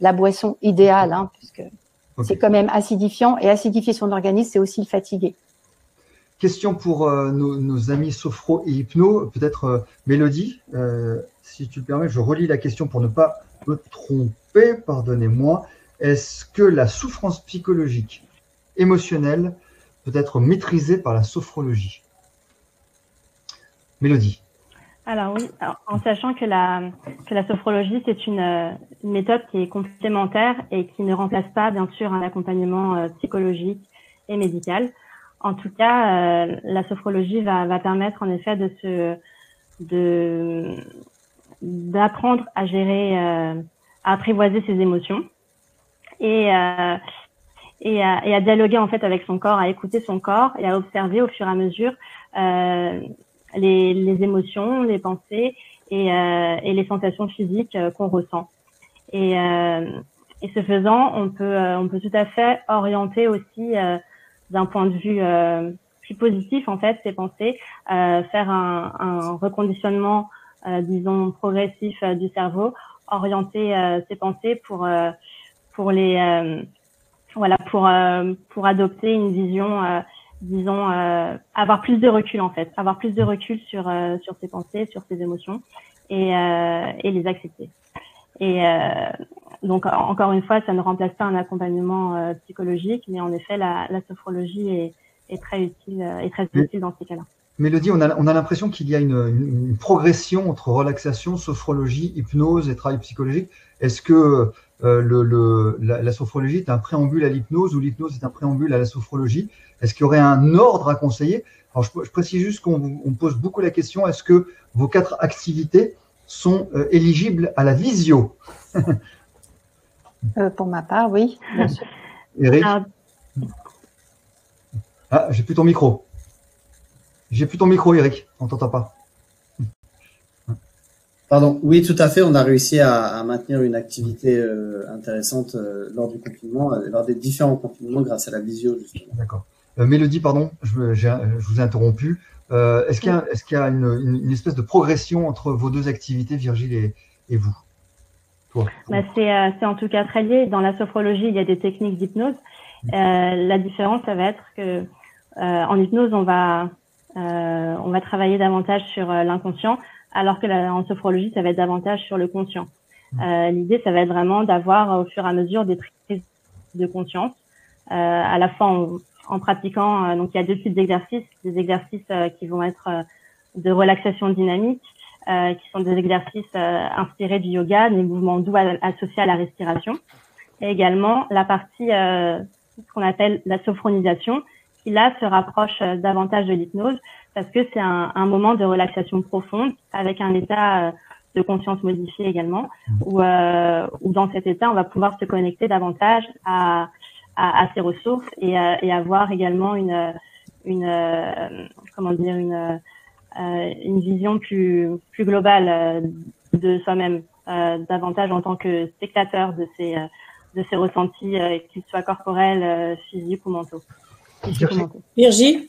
la boisson idéale, hein, puisque c'est quand même acidifiant, et acidifier son organisme, c'est aussi le fatiguer. Question pour nos amis sophro et hypno, peut-être Mélodie, si tu le permets, je relis la question pour ne pas me tromper, pardonnez-moi. Est-ce que la souffrance psychologique, émotionnelle, peut être maîtrisée par la sophrologie? Mélodie. Alors oui, en sachant que la sophrologie, c'est une méthode qui est complémentaire et qui ne remplace pas, bien sûr, un accompagnement psychologique et médical. En tout cas, la sophrologie va permettre en effet d'apprendre à gérer, à apprivoiser ses émotions et à dialoguer en fait avec son corps, à écouter son corps et à observer au fur et à mesure les émotions, les pensées et les sensations physiques qu'on ressent. Et ce faisant, on peut tout à fait orienter aussi d'un point de vue plus positif en fait ces pensées, faire un reconditionnement disons progressif du cerveau, orienter ces pensées pour adopter une vision disons avoir plus de recul en fait, avoir plus de recul sur ses pensées, sur ses émotions et les accepter. Et donc encore une fois, ça ne remplace pas un accompagnement psychologique, mais en effet la sophrologie est très utile dans ces cas-là. Mélodie, on a l'impression qu'il y a une progression entre relaxation, sophrologie, hypnose et travail psychologique. Est-ce que la sophrologie est un préambule à l'hypnose ou l'hypnose est un préambule à la sophrologie? Est-ce qu'il y aurait un ordre à conseiller? Alors, je précise juste qu'on pose beaucoup la question, est-ce que vos 4 activités sont éligibles à la visio? Pour ma part, oui, bien sûr. Eric? Ah, j'ai plus ton micro. J'ai plus ton micro, Eric. On t'entend pas. Pardon. Oui, tout à fait. On a réussi à maintenir une activité intéressante lors du confinement, lors des différents confinements grâce à la visio, justement. D'accord. Mélodie, pardon, je vous ai interrompu. Est-ce qu'il y a une espèce de progression entre vos 2 activités, Virgile et vous? Toi. C'est en tout cas très lié. Dans la sophrologie, il y a des techniques d'hypnose. La différence, ça va être que en hypnose, on va travailler davantage sur l'inconscient, alors que en sophrologie, ça va être davantage sur le conscient. L'idée, ça va être vraiment d'avoir au fur et à mesure des prises de conscience, à la fois en pratiquant. Donc, il y a 2 types d'exercices, des exercices qui vont être de relaxation dynamique, qui sont des exercices inspirés du yoga, des mouvements doux associés à la respiration, et également la partie ce qu'on appelle la sophronisation, qui là se rapproche davantage de l'hypnose parce que c'est un moment de relaxation profonde avec un état de conscience modifié également, où dans cet état on va pouvoir se connecter davantage à ses ressources et avoir également une vision plus globale de soi-même, davantage en tant que spectateur de ces ressentis, qu'ils soient corporels, physiques ou mentaux. Virgile,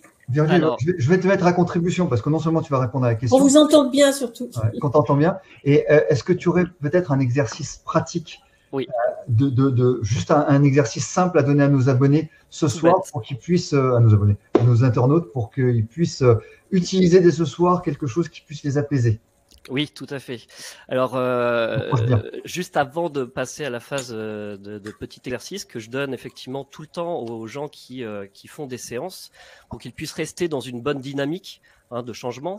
alors, je vais te mettre à contribution parce que non seulement tu vas répondre à la question. On vous entend bien surtout. Ouais, qu'on t'entend bien. Et est-ce que tu aurais peut-être un exercice pratique, oui. Juste un exercice simple à donner à nos abonnés ce soir pour qu'ils puissent, à nos internautes, pour qu'ils puissent utiliser dès ce soir quelque chose qui puisse les apaiser? Oui, tout à fait. Alors, juste avant de passer à la phase de petit exercice que je donne effectivement tout le temps aux gens qui font des séances pour qu'ils puissent rester dans une bonne dynamique de changement.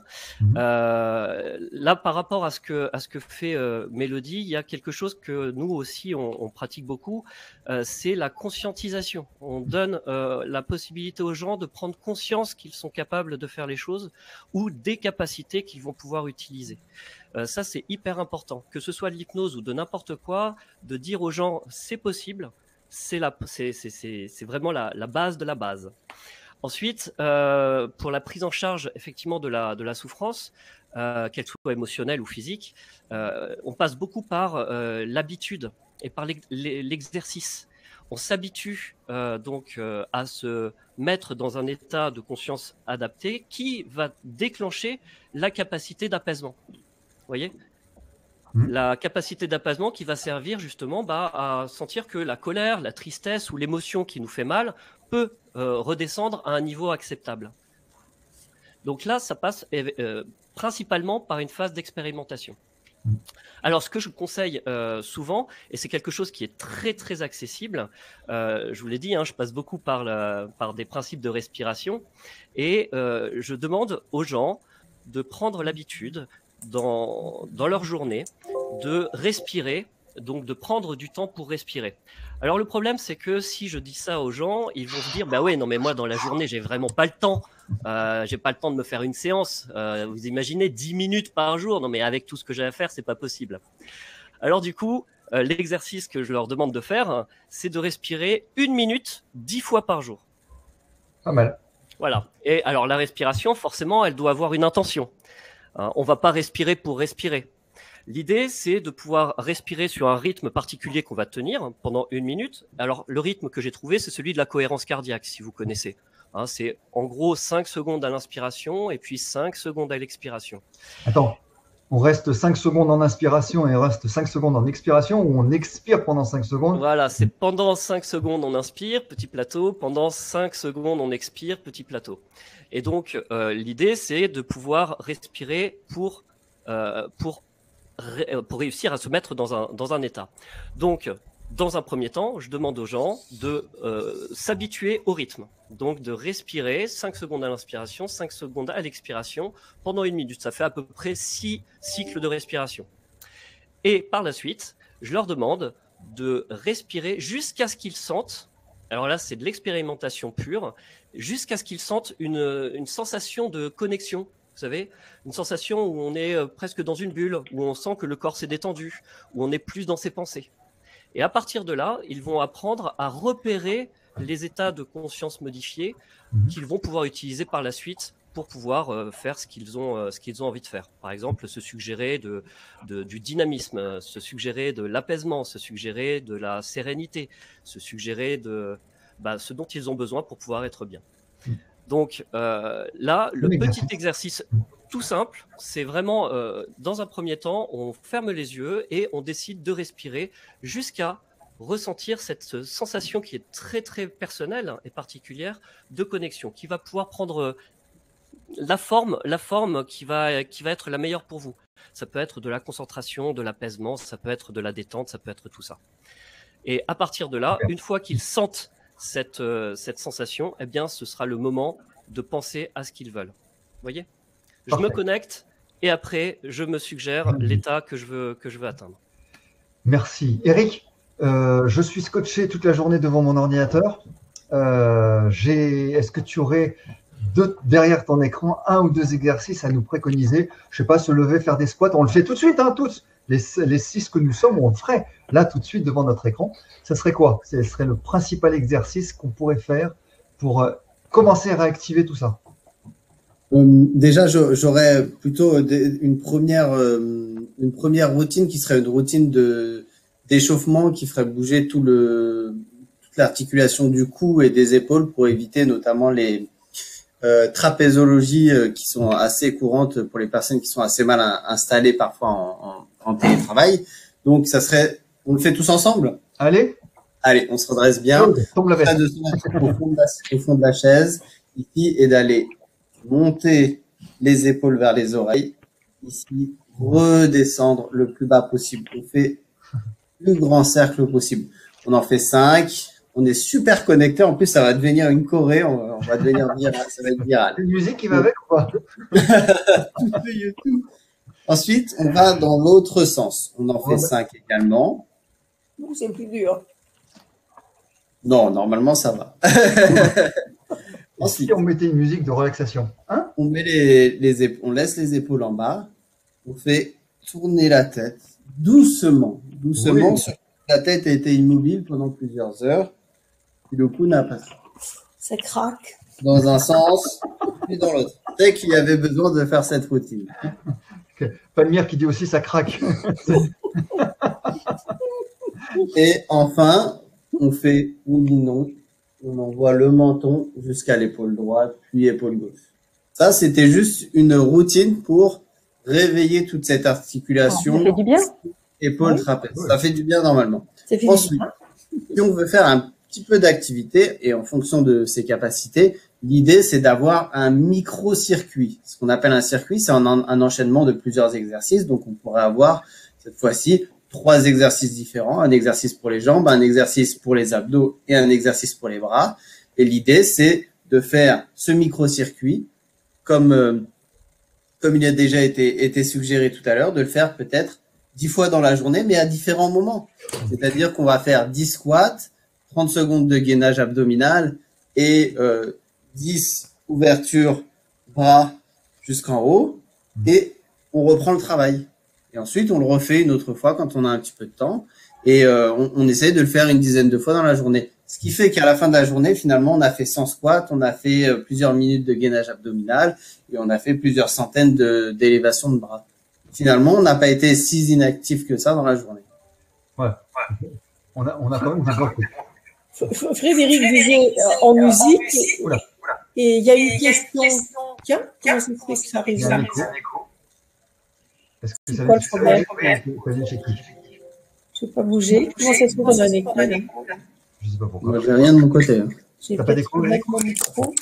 Là, par rapport à ce que fait Mélodie, il y a quelque chose que nous aussi on pratique beaucoup, c'est la conscientisation. On donne la possibilité aux gens de prendre conscience qu'ils sont capables de faire les choses ou des capacités qu'ils vont pouvoir utiliser. Ça, c'est hyper important, que ce soit de l'hypnose ou de n'importe quoi, de dire aux gens c'est possible, c'est vraiment la base de la base. Ensuite, pour la prise en charge effectivement de la souffrance, qu'elle soit émotionnelle ou physique, on passe beaucoup par l'habitude et par l'exercice. On s'habitue donc à se mettre dans un état de conscience adapté qui va déclencher la capacité d'apaisement. voyez? Mmh. La capacité d'apaisement qui va servir justement à sentir que la colère, la tristesse ou l'émotion qui nous fait mal peut redescendre à un niveau acceptable. Donc là, ça passe principalement par une phase d'expérimentation. Mmh. Alors, ce que je conseille souvent, et c'est quelque chose qui est très très accessible, je vous l'ai dit, hein, je passe beaucoup par des principes de respiration, et je demande aux gens de prendre l'habitude dans leur journée de respirer, donc de prendre du temps pour respirer. Alors le problème, c'est que si je dis ça aux gens, ils vont se dire, bah ouais, non mais moi dans la journée, j'ai vraiment pas le temps. J'ai pas le temps de me faire une séance. Vous imaginez 10 minutes par jour? Non mais avec tout ce que j'ai à faire, c'est pas possible. Alors du coup, l'exercice que je leur demande de faire, c'est de respirer 1 minute 10 fois par jour. Pas mal. Voilà. Et alors la respiration, forcément, elle doit avoir une intention. On va pas respirer pour respirer. L'idée, c'est de pouvoir respirer sur un rythme particulier qu'on va tenir pendant 1 minute. Alors, le rythme que j'ai trouvé, c'est celui de la cohérence cardiaque, si vous connaissez. C'est en gros 5 secondes à l'inspiration et puis 5 secondes à l'expiration. Attends, on reste 5 secondes en inspiration et on reste 5 secondes en expiration, ou on expire pendant 5 secondes? Voilà, c'est pendant 5 secondes on inspire, petit plateau, pendant 5 secondes on expire, petit plateau. Et donc, l'idée, c'est de pouvoir respirer pour réussir à se mettre dans un état. Donc, dans un premier temps, je demande aux gens de s'habituer au rythme. Donc, de respirer 5 secondes à l'inspiration, 5 secondes à l'expiration pendant 1 minute. Ça fait à peu près 6 cycles de respiration. Et par la suite, je leur demande de respirer jusqu'à ce qu'ils sentent, alors là, c'est de l'expérimentation pure, jusqu'à ce qu'ils sentent une sensation de connexion. Vous savez, une sensation où on est presque dans une bulle, où on sent que le corps s'est détendu, où on est plus dans ses pensées. Et à partir de là, ils vont apprendre à repérer les états de conscience modifiés qu'ils vont pouvoir utiliser par la suite pour pouvoir faire ce qu'ils ont envie de faire. Par exemple, se suggérer du dynamisme, se suggérer de l'apaisement, se suggérer de la sérénité, se suggérer de ce dont ils ont besoin pour pouvoir être bien. Donc là, le petit exercice tout simple, c'est vraiment, dans un premier temps, on ferme les yeux et on décide de respirer jusqu'à ressentir cette sensation qui est très très personnelle et particulière de connexion, qui va pouvoir prendre la forme qui va être la meilleure pour vous. Ça peut être de la concentration, de l'apaisement, ça peut être de la détente, ça peut être tout ça. Et à partir de là, une fois qu'ils sentent cette sensation, eh bien, ce sera le moment de penser à ce qu'ils veulent. Vous voyez ? Je me connecte et après, je me suggère l'état que je veux atteindre. Merci. Eric, je suis scotché toute la journée devant mon ordinateur. Est-ce que tu aurais derrière ton écran 1 ou 2 exercices à nous préconiser? Je sais pas, se lever, faire des squats. On le fait tout de suite, hein, tous. Les 6 que nous sommes, on le ferait là tout de suite devant notre écran. Ça serait quoi? Ce serait le principal exercice qu'on pourrait faire pour commencer à réactiver tout ça. Déjà, j'aurais plutôt une première routine qui serait une routine d'échauffement qui ferait bouger toute l'articulation du cou et des épaules pour éviter notamment les trapézologies qui sont assez courantes pour les personnes qui sont assez mal installées parfois en télétravail. Donc, ça serait, on le fait tous ensemble? Allez, on se redresse bien. Tombe la veste. De se mettre au fond de la chaise ici et d'aller monter les épaules vers les oreilles. Ici, redescendre le plus bas possible. On fait le plus grand cercle possible. On en fait 5. On est super connecté. En plus, ça va devenir une choré. On va devenir viral. Ça va être viral. Une musique qui va avec ou pas? Tout. Ensuite, on va dans l'autre sens. On en fait 5 également. C'est plus dur. Non, normalement, ça va. Ensuite, si on mettait une musique de relaxation, hein? On met on laisse les épaules en bas. On fait tourner la tête doucement. Oui. La tête a été immobile pendant plusieurs heures. Et le cou n'a pas ça. Ça craque. Dans un sens, puis dans l'autre. C'est qu'il y avait besoin de faire cette routine. Palmire qui dit aussi ça craque. Et enfin, on fait non. On envoie le menton jusqu'à l'épaule droite, puis épaule gauche. Ça, c'était juste une routine pour réveiller toute cette articulation. Ça fait du bien. Épaule, trapèze. Ça fait du bien normalement. Ça fait Ensuite, si on veut faire un petit peu d'activité et en fonction de ses capacités, l'idée c'est d'avoir un micro-circuit. Ce qu'on appelle un circuit, c'est un enchaînement de plusieurs exercices. Donc on pourrait avoir cette fois-ci 3 exercices différents, un exercice pour les jambes, un exercice pour les abdos et un exercice pour les bras. Et l'idée c'est de faire ce micro-circuit comme il a déjà été suggéré tout à l'heure, de le faire peut-être 10 fois dans la journée, mais à différents moments. C'est-à-dire qu'on va faire 10 squats, 30 secondes de gainage abdominal et 10 ouvertures bras jusqu'en haut, et on reprend le travail. Et ensuite, on le refait une autre fois quand on a un petit peu de temps, et on essaie de le faire une dizaine de fois dans la journée. Ce qui fait qu'à la fin de la journée, finalement, on a fait 100 squats, on a fait plusieurs minutes de gainage abdominal, et on a fait plusieurs centaines d'élévations de bras. Finalement, on n'a pas été si inactif que ça dans la journée. Ouais. On a quand même développé. Frédéric disait en musique, Oula. et il y a une question. Tiens, comment ça se fait que ça arrive Il y a un là? écho. Est-ce que C'est ça quoi vient le problème? ça vient chez qui? Je ne sais pas bouger. Comment ça se fait qu'on a un écho là? Je sais pas pourquoi. Moi, j'ai rien de mon côté. Hein. J'ai T'as pas peut-être d'écho, avec mon micro.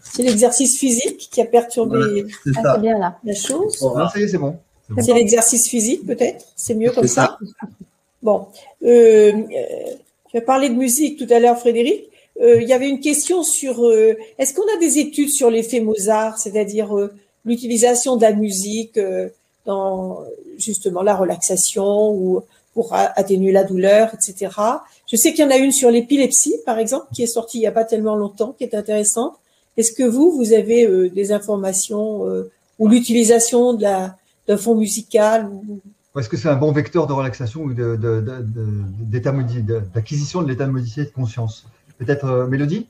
C'est l'exercice physique qui a perturbé C'est Ah, ça. c'est bien là. la chose. Non, ça y est, c'est bon. C'est bon. C'est l'exercice physique, peut-être. C'est mieux comme C'est ça. Bon. Tu as parlé de musique tout à l'heure, Frédéric. Il y avait une question sur est-ce qu'on a des études sur l'effet Mozart, c'est-à-dire l'utilisation de la musique dans justement la relaxation ou pour atténuer la douleur, etc. Je sais qu'il y en a une sur l'épilepsie, par exemple, qui est sortie il n'y a pas tellement longtemps, qui est intéressante. Est-ce que vous avez des informations ou l'utilisation d'un fond musical ou... Est-ce que c'est un bon vecteur de relaxation ou d'acquisition de l'état de modifié de conscience? Peut-être Mélodie?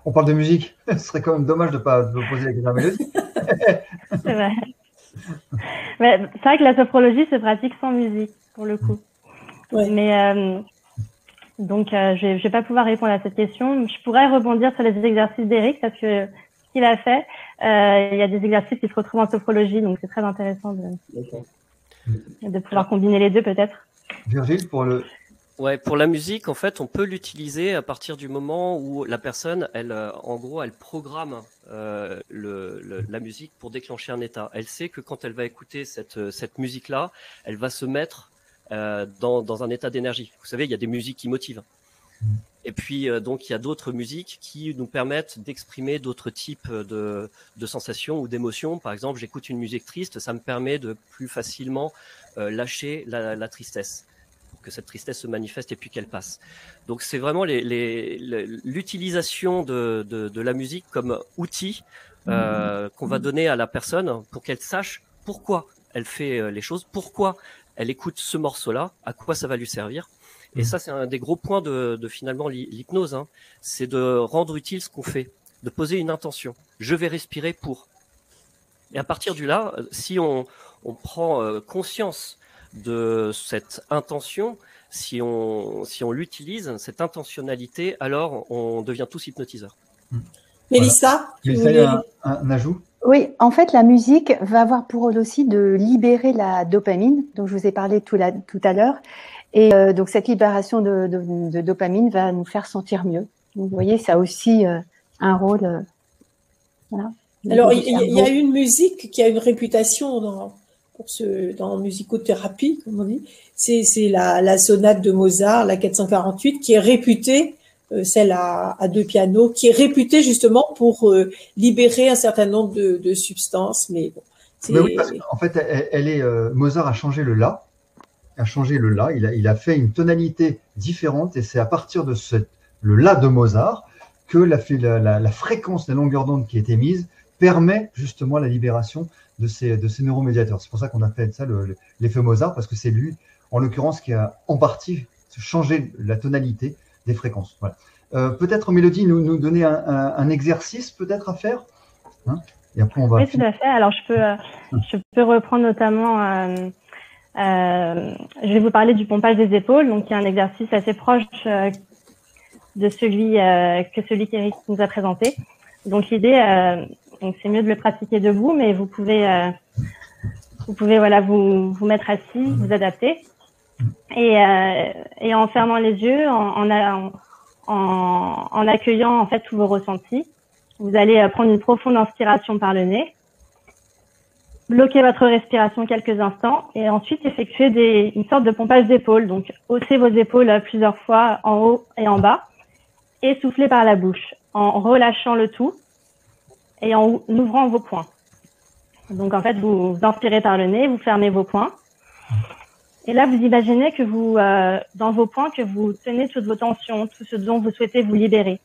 On parle de musique. Ce serait quand même dommage de ne pas poser la question à Mélodie. C'est vrai. Mais c'est vrai que la sophrologie se pratique sans musique, pour le coup. Ouais. Mais donc, je vais pas pouvoir répondre à cette question. Je pourrais rebondir sur les exercices d'Éric, parce que ce qu'il a fait, il y a des exercices qui se retrouvent en sophrologie, donc c'est très intéressant de pouvoir combiner les deux, peut-être. Virgile, pour le... Ouais, pour la musique, en fait, on peut l'utiliser à partir du moment où la personne, elle, en gros, elle programme la musique pour déclencher un état. Elle sait que quand elle va écouter cette musique-là, elle va se mettre dans un état d'énergie. Vous savez, il y a des musiques qui motivent. Et puis, donc, il y a d'autres musiques qui nous permettent d'exprimer d'autres types de sensations ou d'émotions. Par exemple, j'écoute une musique triste, ça me permet de plus facilement lâcher la tristesse, pour que cette tristesse se manifeste et puis qu'elle passe. Donc, c'est vraiment l'utilisation de la musique comme outil qu'on va donner à la personne pour qu'elle sache pourquoi elle fait les choses, pourquoi elle écoute ce morceau-là, à quoi ça va lui servir. Et ça, c'est un des gros points de finalement l'hypnose, hein. C'est de rendre utile ce qu'on fait, de poser une intention. Je vais respirer pour. Et à partir de là, si on prend conscience de cette intention, si on l'utilise, cette intentionnalité, alors on devient tous hypnotiseurs. Mélissa, tu Mélissa, il y voulais... a un ajout? Oui, en fait, la musique va avoir pour rôle aussi de libérer la dopamine, dont je vous ai parlé tout à l'heure. Et donc, cette libération de dopamine va nous faire sentir mieux. Donc, vous voyez, ça a aussi un rôle. Voilà. Alors, il y a une musique qui a une réputation dans musicothérapie, comme on dit. C'est la sonate de Mozart, la 448, qui est réputée, celle à 2 pianos, qui est réputée justement pour libérer un certain nombre de substances. Mais bon, Mais oui, parce qu'en fait, Mozart a changé le La. Il a fait une tonalité différente et c'est à partir de le La de Mozart que la fréquence, la longueur d'onde qui est émise permet justement la libération de ces neuromédiateurs. C'est pour ça qu'on a fait ça l'effet Mozart, parce que c'est lui, en l'occurrence, qui a en partie changé la tonalité des fréquences. Voilà. Peut-être, Mélodie, nous donner un exercice peut-être à faire, hein, et après on va... Oui, tout à fait. Alors, je peux reprendre notamment... je vais vous parler du pompage des épaules, donc il y a un exercice assez proche de celui qu'Éric nous a présenté. Donc l'idée, Donc c'est mieux de le pratiquer debout, mais vous pouvez voilà vous mettre assis, vous adapter. Et en fermant les yeux, en accueillant en fait tous vos ressentis, vous allez prendre une profonde inspiration par le nez, bloquer votre respiration quelques instants et ensuite effectuer une sorte de pompage d'épaule. Donc hausser vos épaules plusieurs fois en haut et en bas et souffler par la bouche en relâchant le tout et en ouvrant vos poings. Donc en fait vous inspirez par le nez, vous fermez vos poings. Et là, vous imaginez que dans vos poings, que vous tenez toutes vos tensions, tout ce dont vous souhaitez vous libérer.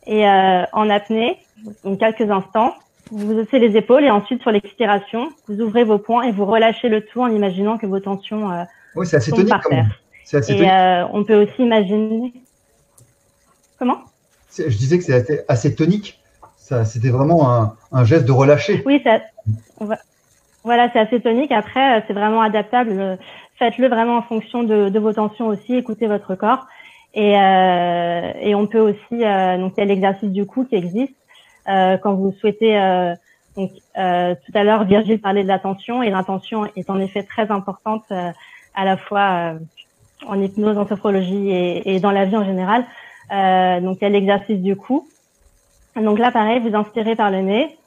Et en apnée, donc quelques instants, vous haussez les épaules et ensuite, sur l'expiration, vous ouvrez vos poings et vous relâchez le tout en imaginant que vos tensions oui, c'est assez sont tonique, par terre. C'est assez et tonique. On peut aussi imaginer… Comment ? Je disais que c'est assez tonique. C'était vraiment un geste de relâcher. Oui, voilà, c'est assez tonique. Après, c'est vraiment adaptable. Faites-le vraiment en fonction de vos tensions aussi. Écoutez votre corps. Et on peut aussi, donc il y a l'exercice du cou qui existe. Quand vous souhaitez, tout à l'heure, Virgile parlait de l'attention et l'intention est en effet très importante à la fois en hypnose, en sophrologie et dans la vie en général. Donc il y a l'exercice du cou. Donc là, pareil, vous inspirez par le nez,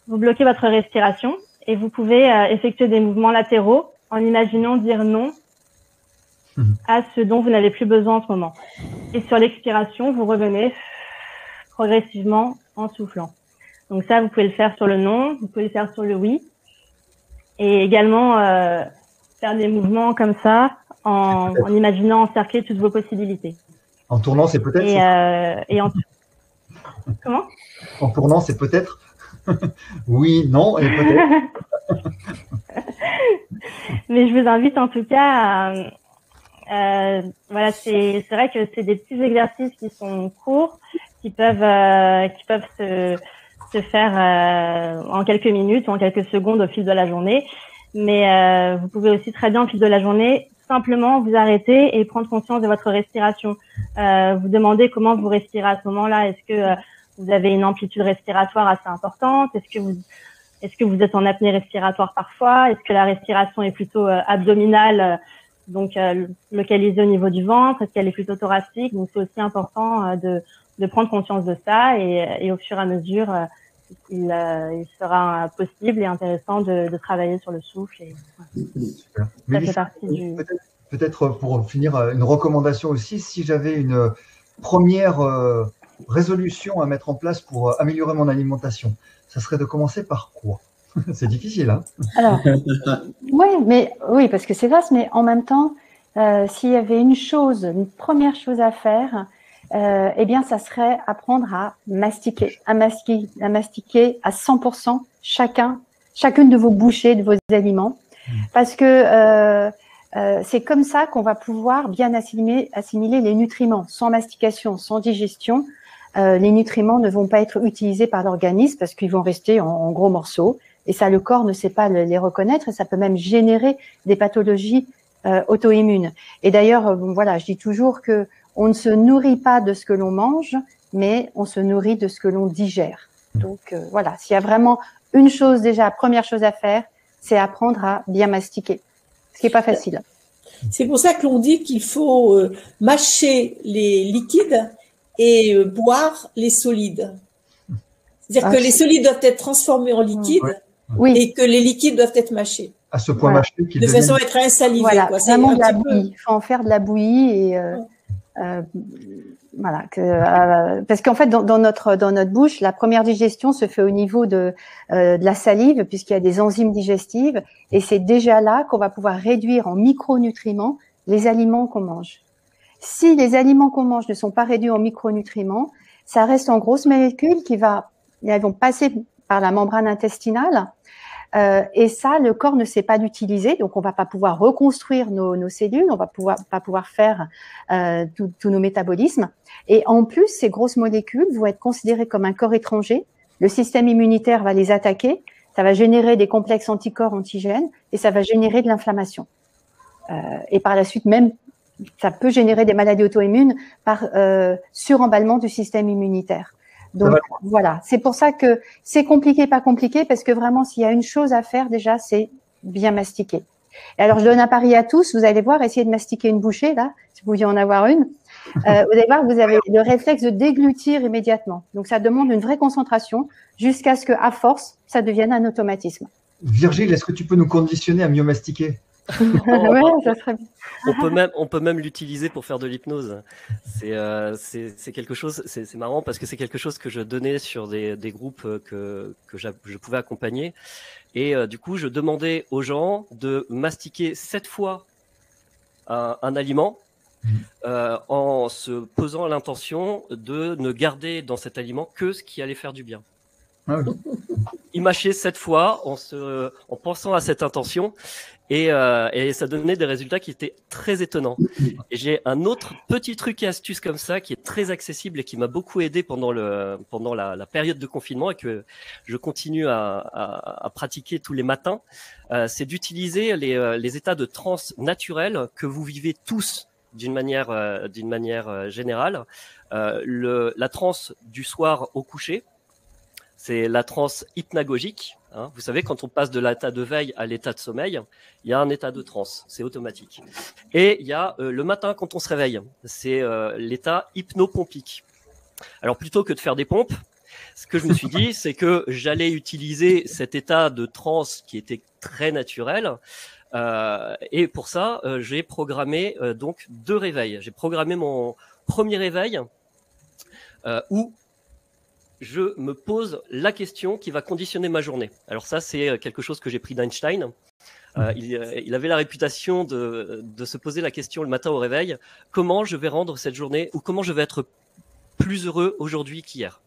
vous bloquez votre respiration et vous pouvez effectuer des mouvements latéraux en imaginant dire non à ce dont vous n'avez plus besoin en ce moment. Et sur l'expiration, vous revenez progressivement en soufflant. Donc ça, vous pouvez le faire sur le non, vous pouvez le faire sur le oui. Et également faire des mouvements comme ça en imaginant encercler toutes vos possibilités. En tournant, c'est peut-être… Comment ? En tournant, c'est peut-être… oui, non, et peut-être… Mais je vous invite en tout cas voilà, c'est vrai que c'est des petits exercices qui sont courts, qui peuvent se faire en quelques minutes ou en quelques secondes au fil de la journée. Mais vous pouvez aussi très bien au fil de la journée simplement vous arrêter et prendre conscience de votre respiration. Vous demandez comment vous respirez à ce moment-là. Est-ce que vous avez une amplitude respiratoire assez importante? Est-ce que vous êtes en apnée respiratoire parfois? Est-ce que la respiration est plutôt abdominale, donc localisée au niveau du ventre? Est-ce qu'elle est plutôt thoracique? Donc c'est aussi important de prendre conscience de ça et au fur et à mesure, il sera possible et intéressant de travailler sur le souffle. Et, super. Ça fait partie du… Peut-être pour finir, une recommandation aussi, si j'avais une première résolution à mettre en place pour améliorer mon alimentation, ça serait de commencer par quoi? C'est difficile, hein? Alors, oui, parce que c'est vaste, mais en même temps, s'il y avait une première chose à faire, eh bien, ça serait apprendre à mastiquer à 100% chacune de vos bouchées, de vos aliments, parce que c'est comme ça qu'on va pouvoir bien assimiler les nutriments. Sans mastication, sans digestion, les nutriments ne vont pas être utilisés par l'organisme parce qu'ils vont rester en gros morceaux. Et ça, le corps ne sait pas les reconnaître et ça peut même générer des pathologies auto-immunes. Et d'ailleurs, voilà, je dis toujours que on ne se nourrit pas de ce que l'on mange, mais on se nourrit de ce que l'on digère. Donc voilà, s'il y a vraiment une chose déjà, première chose à faire, c'est apprendre à bien mastiquer, ce qui n'est pas facile. C'est pour ça que l'on dit qu'il faut mâcher les liquides et boire les solides. C'est-à-dire que les solides doivent être transformés en liquides et que les liquides doivent être mâchés. À ce point mâché qu'ils de façon à être insalivés. Voilà, quoi. Vraiment de la bouillie. Il faut en faire de la bouillie et voilà, parce qu'en fait dans notre bouche, la première digestion se fait au niveau de la salive puisqu'il y a des enzymes digestives et c'est déjà là qu'on va pouvoir réduire en micronutriments les aliments qu'on mange. Si les aliments qu'on mange ne sont pas réduits en micronutriments, ça reste en grosses molécules elles vont passer par la membrane intestinale. Et ça, le corps ne sait pas l'utiliser, donc on va pas pouvoir reconstruire nos cellules, on va pas pouvoir faire tous nos métabolismes. Et en plus, ces grosses molécules vont être considérées comme un corps étranger. Le système immunitaire va les attaquer, ça va générer des complexes anticorps antigènes et ça va générer de l'inflammation. Et par la suite, même, ça peut générer des maladies auto-immunes par suremballement du système immunitaire. Donc voilà, c'est pour ça que c'est compliqué, pas compliqué, parce que vraiment, s'il y a une chose à faire déjà, c'est bien mastiquer. Et alors, je donne un pari à tous, vous allez voir, essayez de mastiquer une bouchée, là, si vous pouviez en avoir une. Vous allez voir, vous avez le réflexe de déglutir immédiatement. Donc, ça demande une vraie concentration jusqu'à ce qu'à force, ça devienne un automatisme. Virgile, est-ce que tu peux nous conditionner à mieux mastiquer? Ouais, ça serait bien. On peut même l'utiliser pour faire de l'hypnose. C'est quelque chose, c'est marrant parce que c'est quelque chose que je donnais sur des groupes que je pouvais accompagner. Et du coup, je demandais aux gens de mastiquer 7 fois un aliment en se posant l'intention de ne garder dans cet aliment que ce qui allait faire du bien. Ah oui. Ils mâchaient 7 fois en pensant à cette intention et ça donnait des résultats qui étaient très étonnants. Et j'ai un autre petit truc et astuce comme ça qui est très accessible et qui m'a beaucoup aidé pendant la période de confinement et que je continue à pratiquer tous les matins. C'est d'utiliser les états de transe naturels que vous vivez tous d'une manière générale. La transe du soir au coucher, c'est la transe hypnagogique. Hein. Vous savez, quand on passe de l'état de veille à l'état de sommeil, il y a un état de transe, c'est automatique. Et il y a le matin quand on se réveille, c'est l'état hypnopompique. Alors plutôt que de faire des pompes, ce que je me suis dit, c'est que j'allais utiliser cet état de transe qui était très naturel. Et pour ça, j'ai programmé donc 2 réveils. J'ai programmé mon premier réveil où je me pose la question qui va conditionner ma journée. Alors ça, c'est quelque chose que j'ai pris d'Einstein. Il avait la réputation de se poser la question le matin au réveil, comment je vais rendre cette journée ou comment je vais être plus heureux aujourd'hui qu'hier.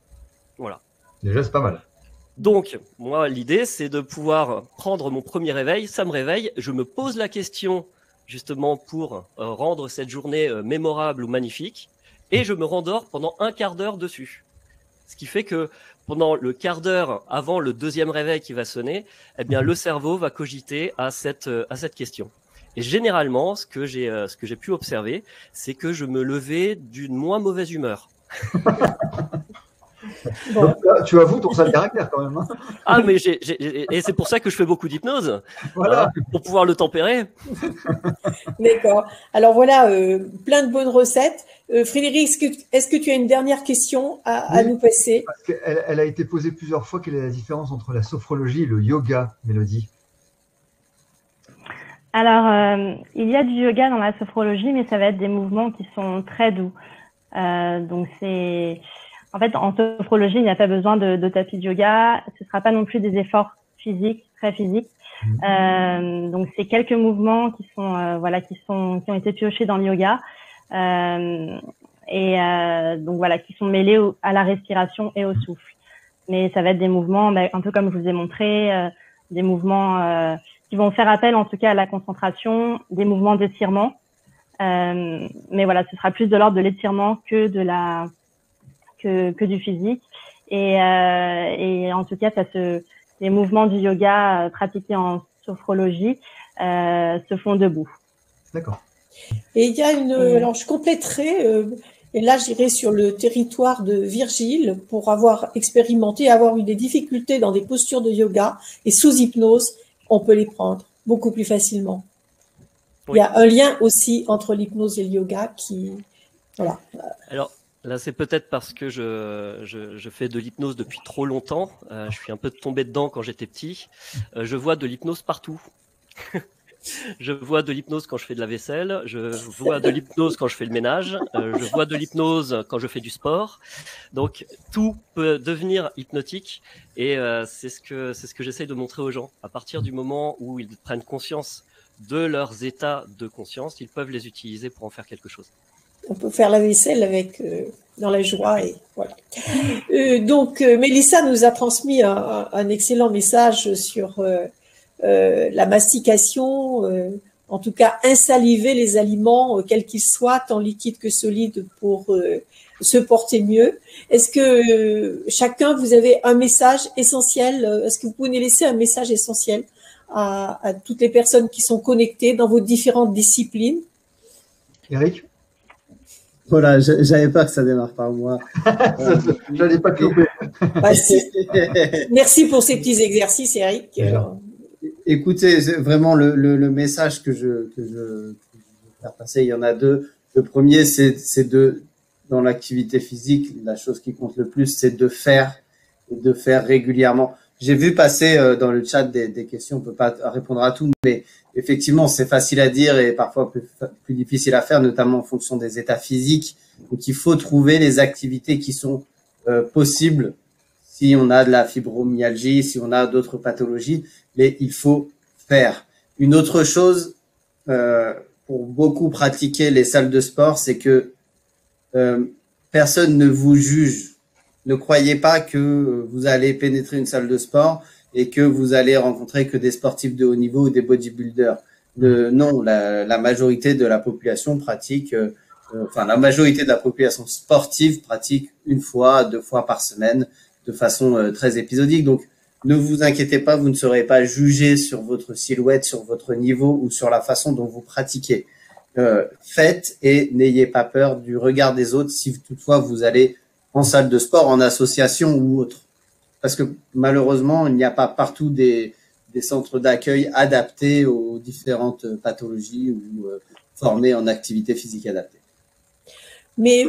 Voilà. Déjà, c'est pas mal. Donc, moi, l'idée, c'est de pouvoir prendre mon premier réveil, ça me réveille, je me pose la question justement pour rendre cette journée mémorable ou magnifique, et je me rendors pendant un quart d'heure dessus. Ce qui fait que pendant le quart d'heure avant le deuxième réveil qui va sonner, eh bien, le cerveau va cogiter à cette question. Et généralement, ce que j'ai pu observer, c'est que je me levais d'une moins mauvaise humeur. Bon. Donc, là, tu avoues ton sale caractère quand même. Hein. Ah, mais et c'est pour ça que je fais beaucoup d'hypnose, voilà. Pour pouvoir le tempérer. D'accord. Alors voilà, plein de bonnes recettes. Frédéric, est-ce que tu as une dernière question à nous passer? Parce qu'elle a été posée plusieurs fois. Quelle est la différence entre la sophrologie et le yoga, Mélodie? Alors, il y a du yoga dans la sophrologie, mais ça va être des mouvements qui sont très doux. Donc c'est... En fait, en sophrologie, il n'y a pas besoin de tapis de yoga. Ce ne sera pas non plus des efforts physiques, très physiques. Donc, c'est quelques mouvements qui ont été piochés dans le yoga. Donc voilà, qui sont mêlés à la respiration et au souffle. Mais ça va être des mouvements, un peu comme je vous ai montré, des mouvements qui vont faire appel en tout cas à la concentration, des mouvements d'étirement. Mais voilà, ce sera plus de l'ordre de l'étirement que du physique. Et en tout cas, les mouvements du yoga pratiqués en sophrologie se font debout. D'accord. Et il y a alors je compléterai, et là j'irai sur le territoire de Virgile pour avoir expérimenté, avoir eu des difficultés dans des postures de yoga, et sous hypnose, on peut les prendre beaucoup plus facilement. Oui. Il y a un lien aussi entre l'hypnose et le yoga qui... Voilà. Alors, là, c'est peut-être parce que je fais de l'hypnose depuis trop longtemps. Je suis un peu tombé dedans quand j'étais petit. Je vois de l'hypnose partout. Je vois de l'hypnose quand je fais de la vaisselle. Je vois de l'hypnose quand je fais le ménage. Je vois de l'hypnose quand je fais du sport. Donc, tout peut devenir hypnotique. Et c'est ce que j'essaye de montrer aux gens. À partir du moment où ils prennent conscience de leurs états de conscience, ils peuvent les utiliser pour en faire quelque chose. On peut faire la vaisselle avec dans la joie et voilà. Donc Mélissa nous a transmis un excellent message sur la mastication, en tout cas insaliver les aliments quels qu'ils soient, tant liquides que solides, pour se porter mieux. Est-ce que chacun vous avez un message essentiel? Est-ce que vous pouvez laisser un message essentiel à toutes les personnes qui sont connectées dans vos différentes disciplines? Eric? Voilà, j'avais peur que ça démarre par moi. J'allais pas te louper. Bah, si. Merci pour ces petits exercices, Eric. Écoutez, vraiment le message que je veux faire passer, il y en a deux. Le premier, c'est dans l'activité physique, la chose qui compte le plus, c'est de faire et de faire régulièrement. J'ai vu passer dans le chat des questions, on peut pas répondre à tout, mais effectivement, c'est facile à dire et parfois plus difficile à faire, notamment en fonction des états physiques. Donc, il faut trouver les activités qui sont possibles si on a de la fibromyalgie, si on a d'autres pathologies, mais il faut faire. Une autre chose, pour beaucoup pratiquer les salles de sport, c'est que personne ne vous juge. Ne croyez pas que vous allez pénétrer une salle de sport et que vous allez rencontrer que des sportifs de haut niveau ou des bodybuilders. Non, la majorité de la population pratique, la majorité de la population sportive pratique 1 fois, 2 fois par semaine de façon très épisodique. Donc, ne vous inquiétez pas, vous ne serez pas jugé sur votre silhouette, sur votre niveau ou sur la façon dont vous pratiquez. Faites et n'ayez pas peur du regard des autres si toutefois vous allez en salle de sport, en association ou autre. Parce que malheureusement, il n'y a pas partout des centres d'accueil adaptés aux différentes pathologies ou formés en activité physique adaptée. Mais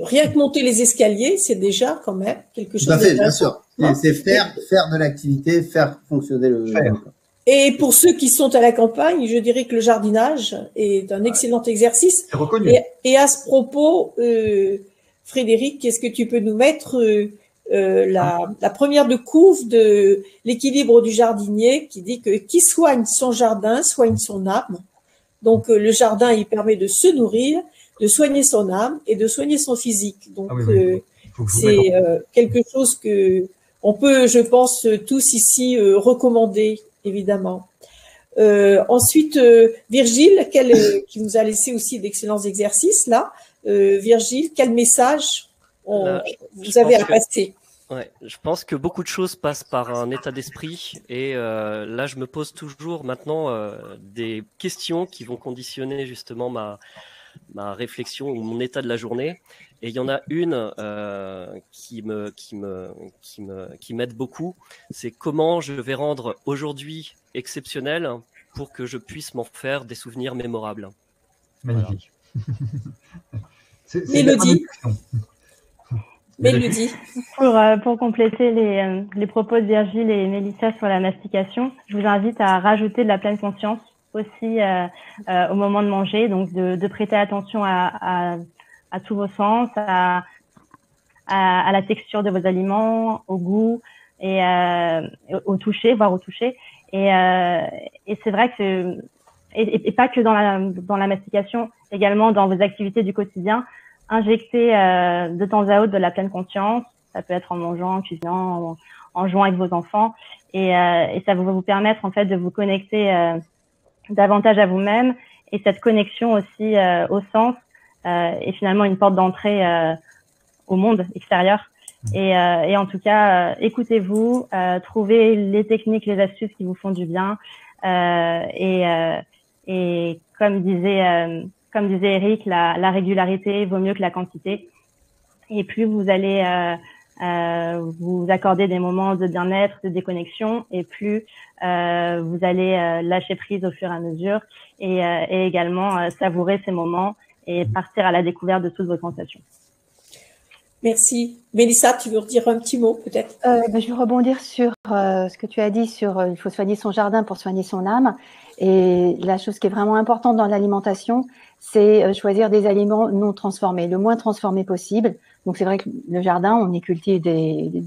rien que monter les escaliers, c'est déjà quand même quelque chose. Tout à fait, bien sûr. C'est faire de l'activité, faire fonctionner le corps. Et pour ceux qui sont à la campagne, je dirais que le jardinage est un excellent exercice. C'est reconnu. Et à ce propos, Frédéric, qu'est-ce que tu peux nous mettre la première de couve de l'équilibre du jardinier qui dit que qui soigne son jardin soigne son âme. Donc le jardin, il permet de se nourrir, de soigner son âme et de soigner son physique. Donc c'est quelque chose que on peut, je pense, tous ici recommander, évidemment. Ensuite, Virgile, qui nous a laissé aussi d'excellents exercices là. Virgile, quel message vous avez à passer? Ouais, je pense que beaucoup de choses passent par un état d'esprit et là je me pose toujours maintenant des questions qui vont conditionner justement ma réflexion ou mon état de la journée. Et il y en a une qui m'aide beaucoup, c'est comment je vais rendre aujourd'hui exceptionnel pour que je puisse m'en faire des souvenirs mémorables. Magnifique. Mélodie. Mélodie. Pour compléter les propos de Virgile et Mélissa sur la mastication, je vous invite à rajouter de la pleine conscience aussi au moment de manger, donc de prêter attention à tous vos sens, à la texture de vos aliments, au goût et au toucher, voire au toucher. Et c'est vrai que et pas que dans la mastication, également dans vos activités du quotidien, injecter de temps à autre de la pleine conscience. Ça peut être en mangeant, en cuisinant, en jouant avec vos enfants, et ça va vous permettre en fait de vous connecter davantage à vous-même, et cette connexion aussi au sens est finalement une porte d'entrée au monde extérieur. Et en tout cas, écoutez-vous, trouvez les techniques, les astuces qui vous font du bien, et comme disait Eric, la régularité vaut mieux que la quantité. Et plus vous allez vous accorder des moments de bien-être, de déconnexion, et plus vous allez lâcher prise au fur et à mesure, et également savourer ces moments et partir à la découverte de toutes vos sensations. Merci. Mélissa, tu veux redire un petit mot peut-être? Je vais rebondir sur ce que tu as dit sur il faut soigner son jardin pour soigner son âme. Et la chose qui est vraiment importante dans l'alimentation, c'est choisir des aliments non transformés, le moins transformés possible. Donc c'est vrai que le jardin, on y cultive des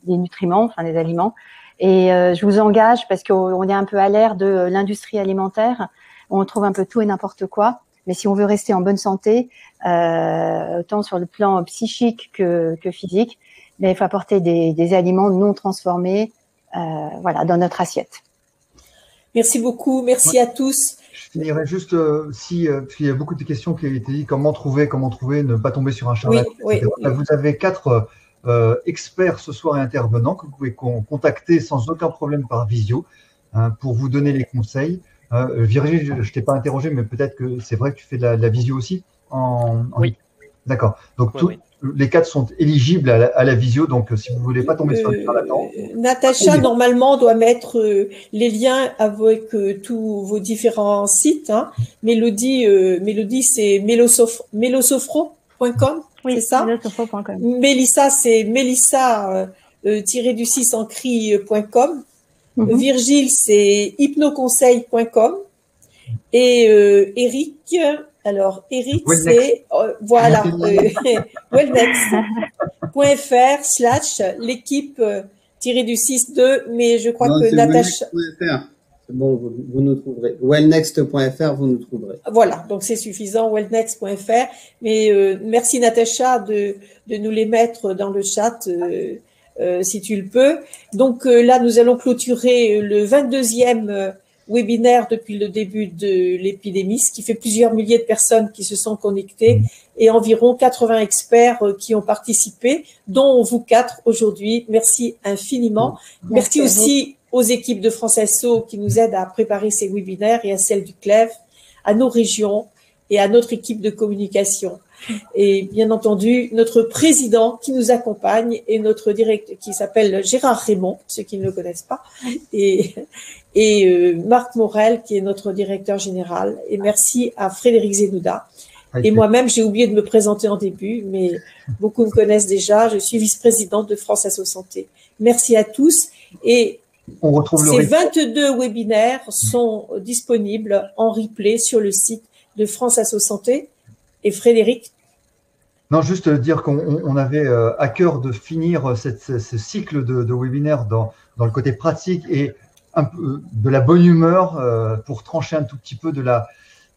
nutriments, enfin des aliments. Et je vous engage, parce qu'on est un peu à l'ère de l'industrie alimentaire, on trouve un peu tout et n'importe quoi. Mais si on veut rester en bonne santé, autant sur le plan psychique que physique, mais il faut apporter des aliments non transformés, dans notre assiette. Merci beaucoup, merci à tous. Je finirais juste parce qu'il y a beaucoup de questions qui ont été dites, comment trouver, ne pas tomber sur un charlatan. Oui. Vous avez 4 experts ce soir et intervenants que vous pouvez contacter sans aucun problème par visio pour vous donner les conseils. Virginie, je ne t'ai pas interrogé, mais peut-être que c'est vrai que tu fais de la visio aussi Oui. D'accord. Donc, Ouais, les 4 sont éligibles à la visio. Donc, si vous ne voulez pas tomber sur les charlatans. Natacha, normalement, doit mettre les liens avec tous vos différents sites. Hein. Mélodie, c'est melosofro.com, Oui, c'est ça? melosofro.com. Mélissa, c'est Mélissa-du-6 en cri.com. Virgile, c'est hypnoconseil.com. Et Eric, c'est voilà wellnext.fr/l'équipe-du-6 mais je crois que Natacha. C'est bon, vous nous trouverez. Wellnext.fr, vous nous trouverez. Voilà, donc c'est suffisant, wellnext.fr. Mais merci Natacha de nous les mettre dans le chat si tu le peux. Donc là, nous allons clôturer le 22e webinaire depuis le début de l'épidémie, ce qui fait plusieurs milliers de personnes qui se sont connectées et environ 80 experts qui ont participé, dont vous 4 aujourd'hui. Merci infiniment. Merci aussi aux équipes de France Asso qui nous aident à préparer ces webinaires et à celles du CLEF, à nos régions et à notre équipe de communication. Et bien entendu, notre président qui nous accompagne et notre directeur qui s'appelle Gérard Raymond, ceux qui ne le connaissent pas, et Marc Morel qui est notre directeur général. Et merci à Frédéric Zenouda. Et moi-même, j'ai oublié de me présenter en début, mais beaucoup me connaissent déjà. Je suis vice-présidente de France Asso Santé. Merci à tous. Et ces 22 webinaires sont disponibles en replay sur le site de France Asso Santé. Et Frédéric? Non, juste dire qu'on avait à cœur de finir ce cycle de webinaires dans le côté pratique et un peu de la bonne humeur pour trancher un tout petit peu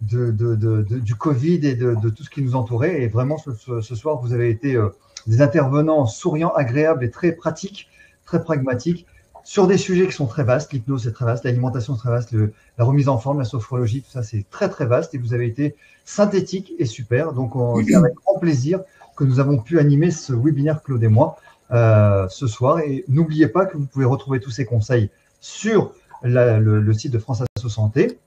du Covid et de tout ce qui nous entourait. Et vraiment, ce soir, vous avez été des intervenants souriants, agréables et très pratiques, très pragmatiques, sur des sujets qui sont très vastes. L'hypnose, c'est très vaste, l'alimentation, c'est très vaste, la remise en forme, la sophrologie, tout ça, c'est très, très vaste. Et vous avez été synthétique et super. Donc, c'est avec grand plaisir que nous avons pu animer ce webinaire, Claude et moi, ce soir. Et n'oubliez pas que vous pouvez retrouver tous ces conseils sur le site de France Asso Santé.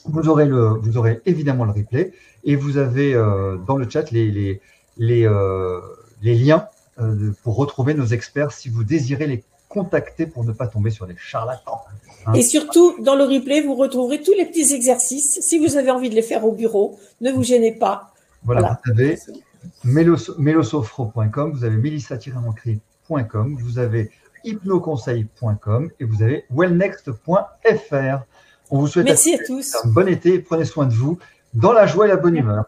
Vous aurez évidemment le replay et vous avez dans le chat les liens pour retrouver nos experts si vous désirez les contacter pour ne pas tomber sur les charlatans. Hein. Et surtout, dans le replay, vous retrouverez tous les petits exercices. Si vous avez envie de les faire au bureau, ne vous gênez pas. Voilà. Vous avez melosofro.com, vous avez melissa-mancry.com, vous avez hypnoconseil.com et vous avez wellnext.fr. On vous souhaite merci à tous. Un bon été, prenez soin de vous, dans la joie et la bonne humeur.